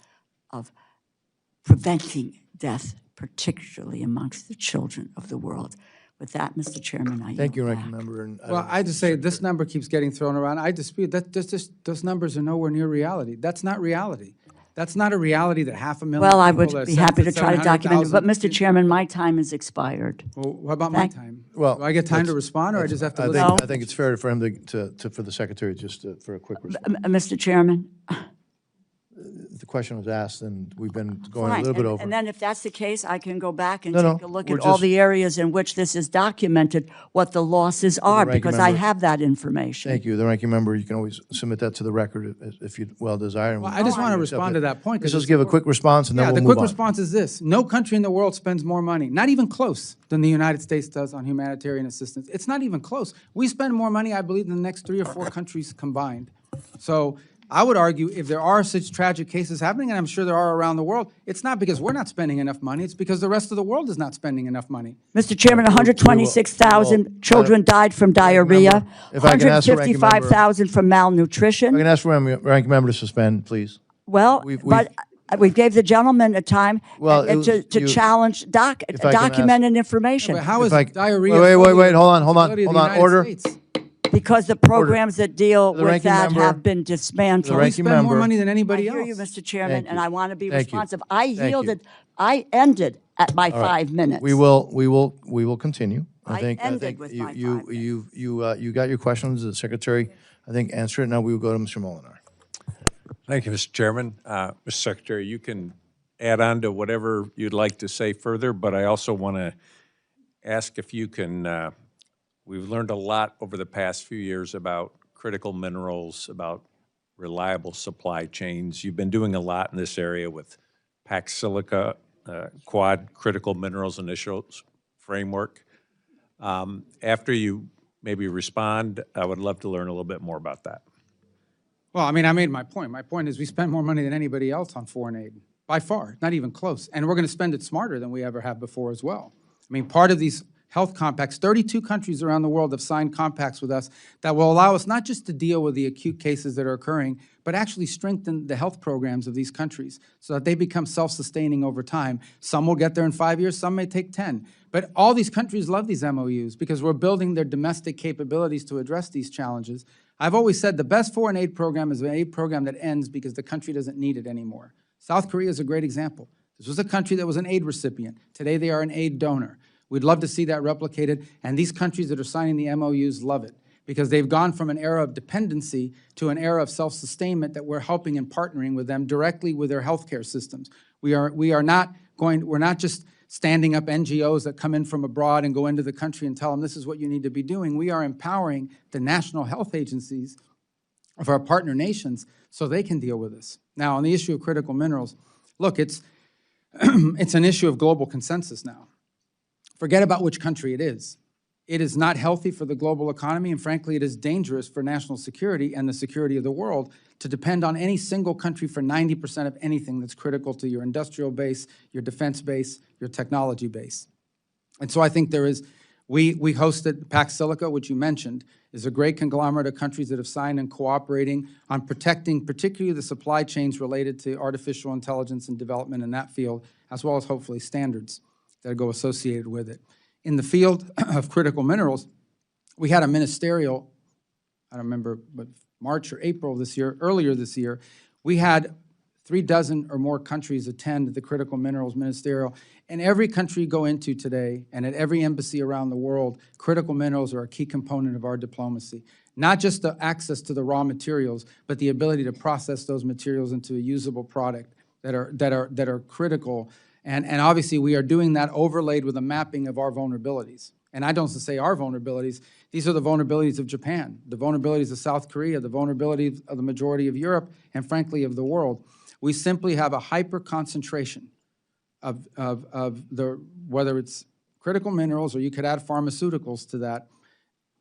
preventing death, particularly amongst the children of the world. With that, Mr. Chairman, I yield Thank you, back. Ranking Member. And Well, I just say this number keeps getting thrown around. I dispute that. Those numbers are nowhere near reality. That's not reality. That's not a reality that 500,000 Well, I people would are be happy to try to document it, but 700,000 Mr. Chairman, my time has expired. Well, what about my time? Well, Do I get time to that's- respond, or I just have to I listen? think, I think it's fair for him for the Secretary just for a quick response. Mr. Chairman? The question was asked, and we've been going a Fine. little bit over. And then if that's the case, I can go back and No, take no, a look we're at all just- the areas in which this is documented, what the losses are, Ranking because I Member. have that information. Thank you. The Ranking Member, you can always submit that to the record if you well desire. and Well, we- I just want to we accept respond it. to that point. 'cause Let's just it's give a important. quick response, and then Yeah, we'll the move quick on. response is this. No country in the world spends more money, not even close, than the United States does on humanitarian assistance. It's not even close. We spend more money, I believe, than the next 3 or 4 countries combined. So I would argue if there are such tragic cases happening, and I'm sure there are around the world, it's not because we're not spending enough money, it's because the rest of the world is not spending enough money. Mr. Chairman, we will- 126,000 children died from diarrhea, Member, if I can ask the Ranking Member- 155,000 from malnutrition. I can ask Ranking Member to suspend, please. Well, We've- but we gave the gentleman a time Well, it was- to you- challenge I can ask- documented information, But how is If I- diarrhea? Wait, solely wait, the hold on, responsibility of the United order. States? because the programs that deal The with Ranking that Member- have been The dismantled. We Ranking spend more Member- money than I anybody hear else. you, Mr. Chairman, Thank and you. I want to be Thank you. responsive. I Thank you. yielded, I ended at my All right. 5 minutes. We will continue. I ended with my 5 minutes. You got your questions. The Secretary, I think, answered it. Now we will go to Mr. Molinar. Thank you, Mr. Chairman. Mr. Secretary, you can add on to whatever you'd like to say further, but I also want to ask if you can, we've learned a lot over the past few years about critical minerals, about reliable supply chains. You've been doing a lot in this area with Pax Silica, Quad Critical Minerals Initials Framework. After you maybe respond, I would love to learn a little bit more about that. Well, I mean, I made my point. My point is we spend more money than anybody else on foreign aid, by far, not even close. And we're going to spend it smarter than we ever have before as well. I mean, part of these health compacts, 32 countries around the world have signed compacts with us that will allow us not just to deal with the acute cases that are occurring, but actually strengthen the health programs of these countries so that they become self-sustaining over time. Some will get there in 5 years, some may take 10. But all these countries love these MOUs because we're building their domestic capabilities to address these challenges. I've always said the best foreign aid program is an aid program that ends because the country doesn't need it anymore. South Korea is a great example. This was a country that was an aid recipient. Today they are an aid donor. We'd love to see that replicated, and these countries that are signing the MOUs love it because they've gone from an era of dependency to an era of self-sustainment that we're helping and partnering with them directly with their healthcare systems. We're not just standing up NGOs that come in from abroad and go into the country and tell them this is what you need to be doing. We are empowering the national health agencies of our partner nations so they can deal with this. Now, on the issue of critical minerals, look, it's an issue of global consensus now. Forget about which country it is. It is not healthy for the global economy, and frankly, it is dangerous for national security and the security of the world to depend on any single country for 90% of anything that's critical to your industrial base, your defense base, your technology base. And so I think there is We hosted Pax Silica, which you mentioned, is a great conglomerate of countries that have signed and cooperating on protecting particularly the supply chains related to artificial intelligence and development in that field, as well as hopefully standards that go associated with it. In the field of critical minerals, we had a ministerial, I don't remember, but March or April this year, earlier this year, we had 36 or more countries attend the critical minerals ministerial. And every country you go into today, and at every embassy around the world, critical minerals are a key component of our diplomacy. Not just the access to the raw materials, but the ability to process those materials into a usable product that are critical. And obviously, we are doing that overlaid with a mapping of our vulnerabilities. And I don't say our vulnerabilities, these are the vulnerabilities of Japan, the vulnerabilities of South Korea, the vulnerabilities of the majority of Europe, and frankly, of the world. We simply have a hyper-concentration of whether it's critical minerals or you could add pharmaceuticals to that,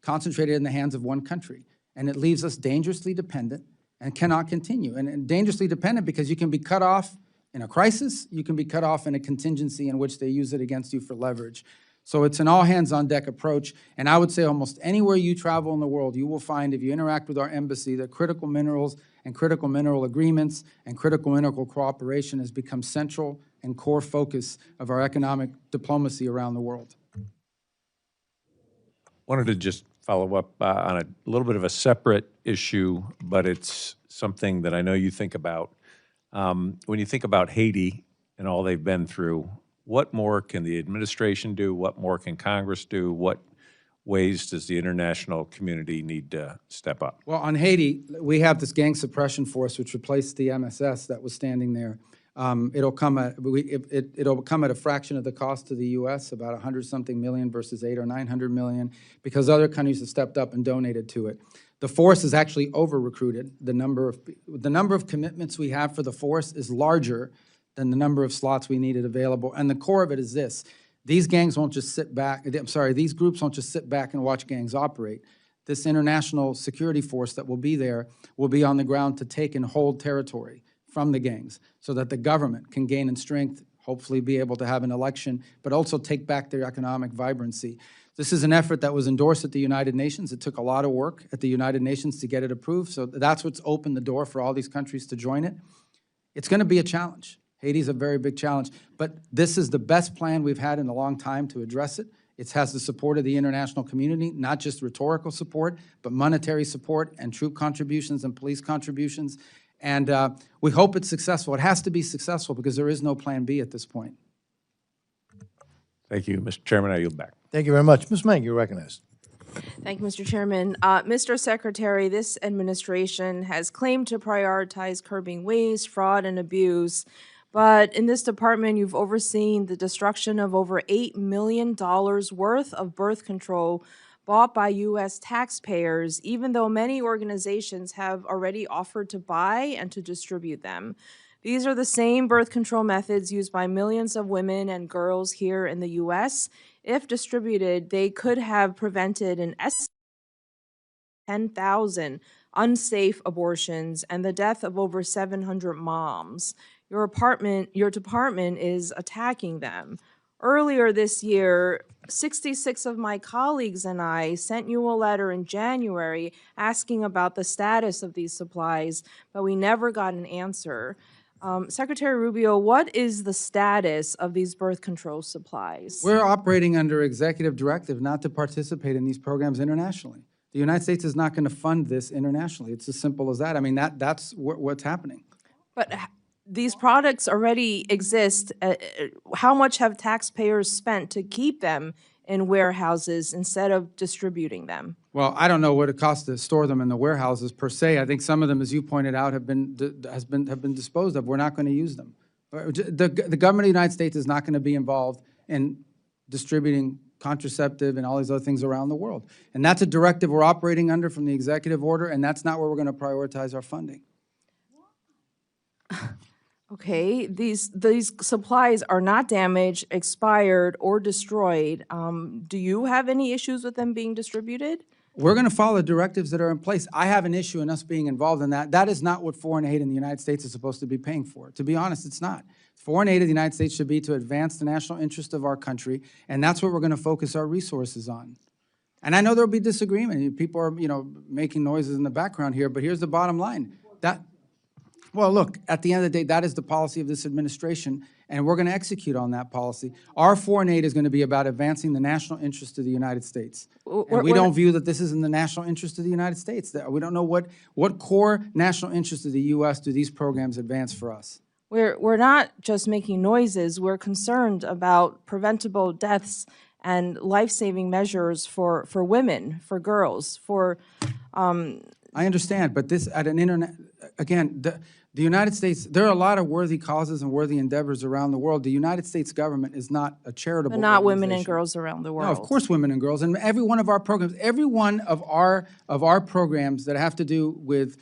concentrated in the hands of one country. And it leaves us dangerously dependent and cannot continue. And dangerously dependent because you can be cut off in a crisis, you can be cut off in a contingency in which they use it against you for leverage. So it's an all-hands-on-deck approach, and I would say almost anywhere you travel in the world, you will find, if you interact with our embassy, that critical minerals and critical mineral agreements and critical mineral cooperation has become central and core focus of our economic diplomacy around the world. Wanted to just follow up on a little bit of a separate issue, but it's something that I know you think about. When you think about Haiti and all they've been through, what more can the administration do? What more can Congress do? What ways does the international community need to step up? Well, on Haiti, we have this gang suppression force which replaced the MSS that was standing there. It'll come at a fraction of the cost to the U.S., about 100-something million versus 800 or 900 million, because other countries have stepped up and donated to it. The force is actually over-recruited. The number of commitments we have for the force is larger than the number of slots we needed available. And the core of it is this. These gangs won't just sit back, these groups won't just sit back and watch gangs operate. This international security force that will be there will be on the ground to take and hold territory from the gangs so that the government can gain in strength, hopefully be able to have an election, but also take back their economic vibrancy. This is an effort that was endorsed at the United Nations. It took a lot of work at the United Nations to get it approved, so that's what's opened the door for all these countries to join it. It's going to be a challenge. Haiti's a very big challenge, but this is the best plan we've had in a long time to address it. It has the support of the international community, not just rhetorical support, but monetary support and troop contributions and police contributions. And we hope it's successful. It has to be successful because there is no plan B at this point. Thank you, Mr. Chairman. I yield back. Thank you very much. Ms. Mang, you're recognized. Thank you, Mr. Chairman. Mr. Secretary, this administration has claimed to prioritize curbing waste, fraud, and abuse. But in this department, you've overseen the destruction of over $8 million worth of birth control bought by U.S. taxpayers, even though many organizations have already offered to buy and to distribute them. These are the same birth control methods used by millions of women and girls here in the U.S. If distributed, they could have prevented an estimated 10,000 unsafe abortions and the death of over 700 moms. Your department is attacking them. Earlier this year, 66 of my colleagues and I sent you a letter in January asking about the status of these supplies, but we never got an answer. Secretary Rubio, what is the status of these birth control supplies? We're operating under executive directive not to participate in these programs internationally. The United States is not going to fund this internationally. It's as simple as that. I mean, that's what's happening. But these products already exist. How much have taxpayers spent to keep them in warehouses instead of distributing them? Well, I don't know what it costs to store them in the warehouses per se. I think some of them, as you pointed out, have been disposed of. We're not going to use them. The government of the United States is not going to be involved in distributing contraceptive and all these other things around the world. And that's a directive we're operating under from the executive order, and that's not where we're going to prioritize our funding. Okay, these supplies are not damaged, expired, or destroyed. Do you have any issues with them being distributed? We're going to follow the directives that are in place. I have an issue in us being involved in that. That is not what foreign aid in the United States is supposed to be paying for. To be honest, it's not. Foreign aid of the United States should be to advance the national interest of our country, and that's what we're going to focus our resources on. And I know there'll be disagreement. People are, making noises in the background here, but here's the bottom line. Well, look, at the end of the day, that is the policy of this administration, and we're going to execute on that policy. Our foreign aid is going to be about advancing the national interest of the United States. And we don't view that this is in the national interest of the United States. That we don't know what core national interest of the U.S. do these programs advance for us. We're not just making noises. We're concerned about preventable deaths and life-saving measures for women, for girls, for... I understand, but this at an internet, again, the United States, there are a lot of worthy causes and worthy endeavors around the world. The United States government is not a charitable But not women and organization. girls around the world. No, of course women and girls. And every one of our programs, every one of our programs that have to do with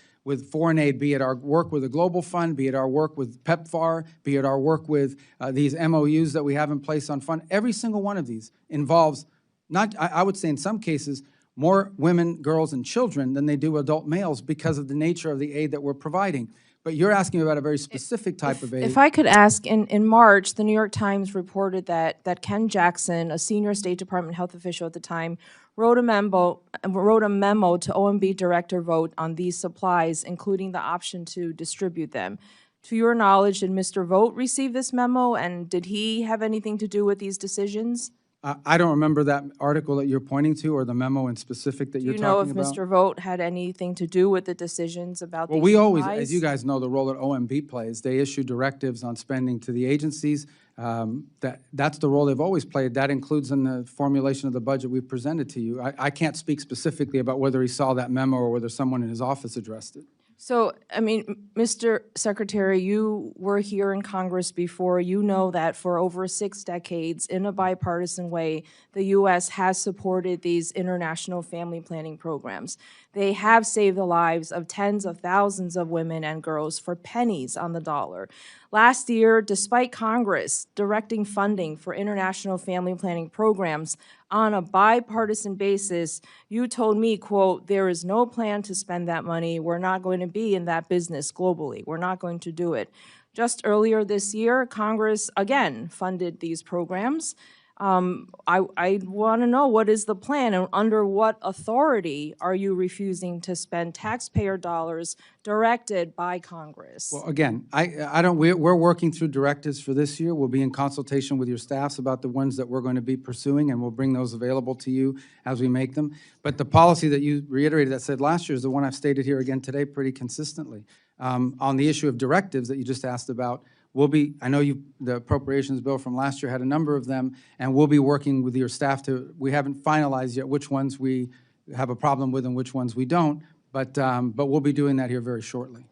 foreign aid, be it our work with the Global Fund, be it our work with PEPFAR, be it our work with these MOUs that we have in place on fund, every single one of these involves, I would say in some cases, more women, girls, and children than they do adult males because of the nature of the aid that we're providing. But you're asking about a very specific type of aid. If I could ask, in March, the New York Times reported that Ken Jackson, a senior State Department health official at the time, wrote a memo to OMB Director Vogt on these supplies, including the option to distribute them. To your knowledge, did Mr. Vogt receive this memo, and did he have anything to do with these decisions? I don't remember that article that you're pointing to or the memo in specific that you're talking about. Do you know if Mr. Vogt had anything to do with the decisions about these Well, we always, supplies? as you guys know, the role that OMB plays, they issue directives on spending to the agencies. That's the role they've always played. That includes in the formulation of the budget we've presented to you. I can't speak specifically about whether he saw that memo or whether someone in his office addressed it. So, I mean, Mr. Secretary, you were here in Congress before. You know that for over 6 decades, in a bipartisan way, the U.S. has supported these international family planning programs. They have saved the lives of tens of thousands of women and girls for pennies on the dollar. Last year, despite Congress directing funding for international family planning programs on a bipartisan basis, you told me, quote, "There is no plan to spend that money. We're not going to be in that business globally. We're not going to do it." Just earlier this year, Congress again funded these programs. I want to know, what is the plan, and under what authority are you refusing to spend taxpayer dollars directed by Congress? Well, again, we're working through directives for this year. We'll be in consultation with your staffs about the ones that we're going to be pursuing, and we'll bring those available to you as we make them. But the policy that you reiterated that said last year is the one I've stated here again today pretty consistently. On the issue of directives that you just asked about, I know the appropriations bill from last year had a number of them, and we'll be working with your staff we haven't finalized yet which ones we have a problem with and which ones we don't, but we'll be doing that here very shortly.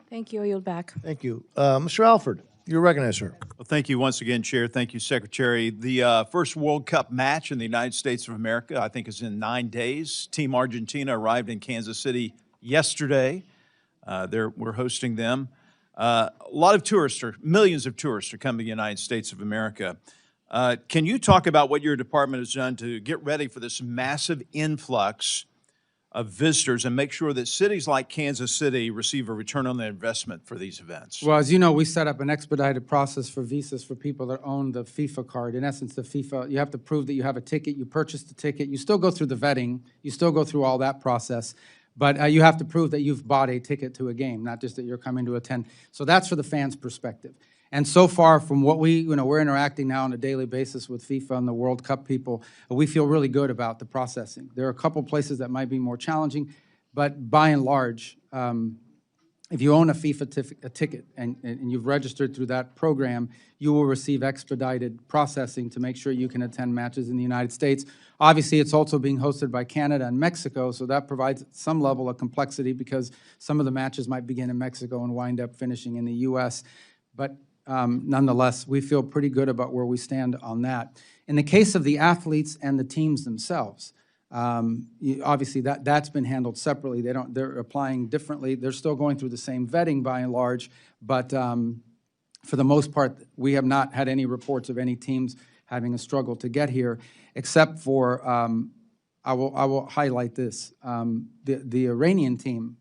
Thank you. I yield back. Thank you. Mr. Alford, you're recognized, sir. Well, thank you once again, Chair. Thank you, Secretary. The first World Cup match in the United States of America, I think, is in 9 days. Team Argentina arrived in Kansas City yesterday. We're hosting them. A lot of tourists, or millions of tourists, are coming to the United States of America. Can you talk about what your department has done to get ready for this massive influx of visitors and make sure that cities like Kansas City receive a return on their investment for these events? Well, as you know, we set up an expedited process for visas for people that own the FIFA card. In essence, the FIFA, you have to prove that you have a ticket, you purchased the ticket, you still go through the vetting, you still go through all that process. But you have to prove that you've bought a ticket to a game, not just that you're coming to attend. So that's for the fans' perspective. And so far from what we're interacting now on a daily basis with FIFA and the World Cup people, we feel really good about the processing. There are a couple places that might be more challenging, but by and large, if you own a FIFA ticket and you've registered through that program, you will receive expedited processing to make sure you can attend matches in the United States. Obviously, it's also being hosted by Canada and Mexico, so that provides some level of complexity because some of the matches might begin in Mexico and wind up finishing in the U.S. But nonetheless, we feel pretty good about where we stand on that. In the case of the athletes and the teams themselves, obviously that's been handled separately. They're applying differently. They're still going through the same vetting by and large, but for the most part, we have not had any reports of any teams having a struggle to get here, except for, I will highlight this. The Iranian team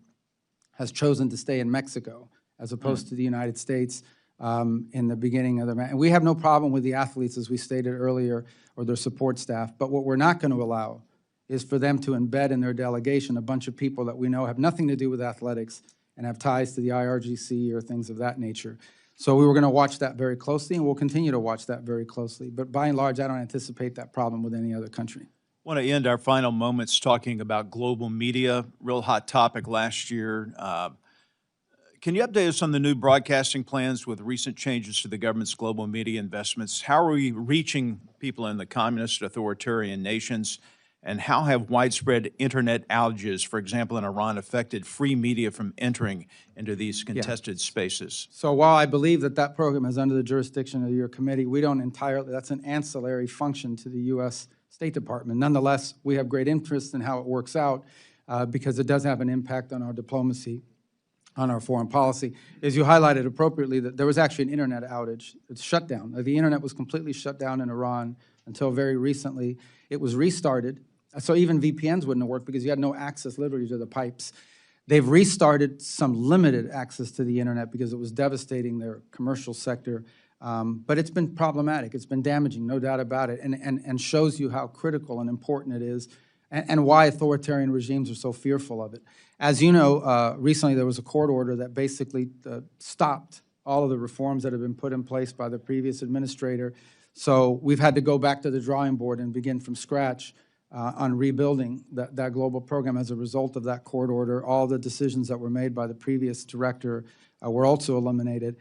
has chosen to stay in Mexico as opposed to the United States. in the beginning of the match. And we have no problem with the athletes, as we stated earlier, or their support staff. But what we're not going to allow is for them to embed in their delegation a bunch of people that we know have nothing to do with athletics and have ties to the IRGC or things of that nature. So we were going to watch that very closely, and we'll continue to watch that very closely. But by and large, I don't anticipate that problem with any other country. I want to end our final moments talking about global media, real hot topic last year. Can you update us on the new broadcasting plans with recent changes to the government's global media investments? How are we reaching people in the communist authoritarian nations? And how have widespread internet outages, for example, in Iran, affected free media from entering into these contested spaces? So while I believe that that program is under the jurisdiction of your committee, we don't entirely, that's an ancillary function to the U.S. State Department. Nonetheless, we have great interest in how it works out because it does have an impact on our diplomacy, on our foreign policy. As you highlighted appropriately, that there was actually an internet outage. It's shut down. The internet was completely shut down in Iran until very recently. It was restarted. So even VPNs wouldn't have worked because you had no access literally to the pipes. They've restarted some limited access to the internet because it was devastating their commercial sector. But it's been problematic. It's been damaging, no doubt about it, and shows you how critical and important it is and why authoritarian regimes are so fearful of it. As you know, recently there was a court order that basically stopped all of the reforms that have been put in place by the previous administrator. So we've had to go back to the drawing board and begin from scratch on rebuilding that global program as a result of that court order. All the decisions that were made by the previous director were also eliminated.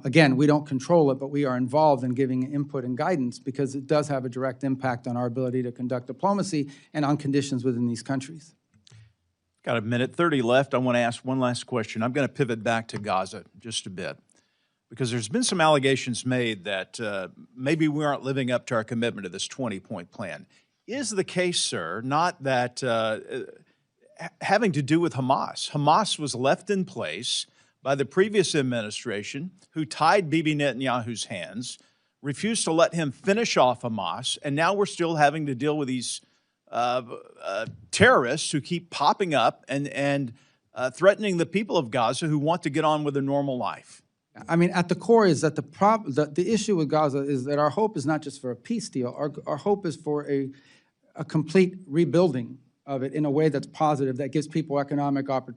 Again, we don't control it, but we are involved in giving input and guidance because it does have a direct impact on our ability to conduct diplomacy and on conditions within these countries. Got a minute 30 left. I want to ask one last question. I'm going to pivot back to Gaza just a bit because there's been some allegations made that maybe we aren't living up to our commitment to this 20-point plan. Is the case, sir, not that having to do with Hamas? Hamas was left in place by the previous administration who tied Bibi Netanyahu's hands, refused to let him finish off Hamas, and now we're still having to deal with these terrorists who keep popping up and threatening the people of Gaza who want to get on with their normal life. I mean, at the core is that the issue with Gaza is that our hope is not just for a peace deal. Our hope is for a complete rebuilding of it in a way that's positive, that gives people economic opportunity.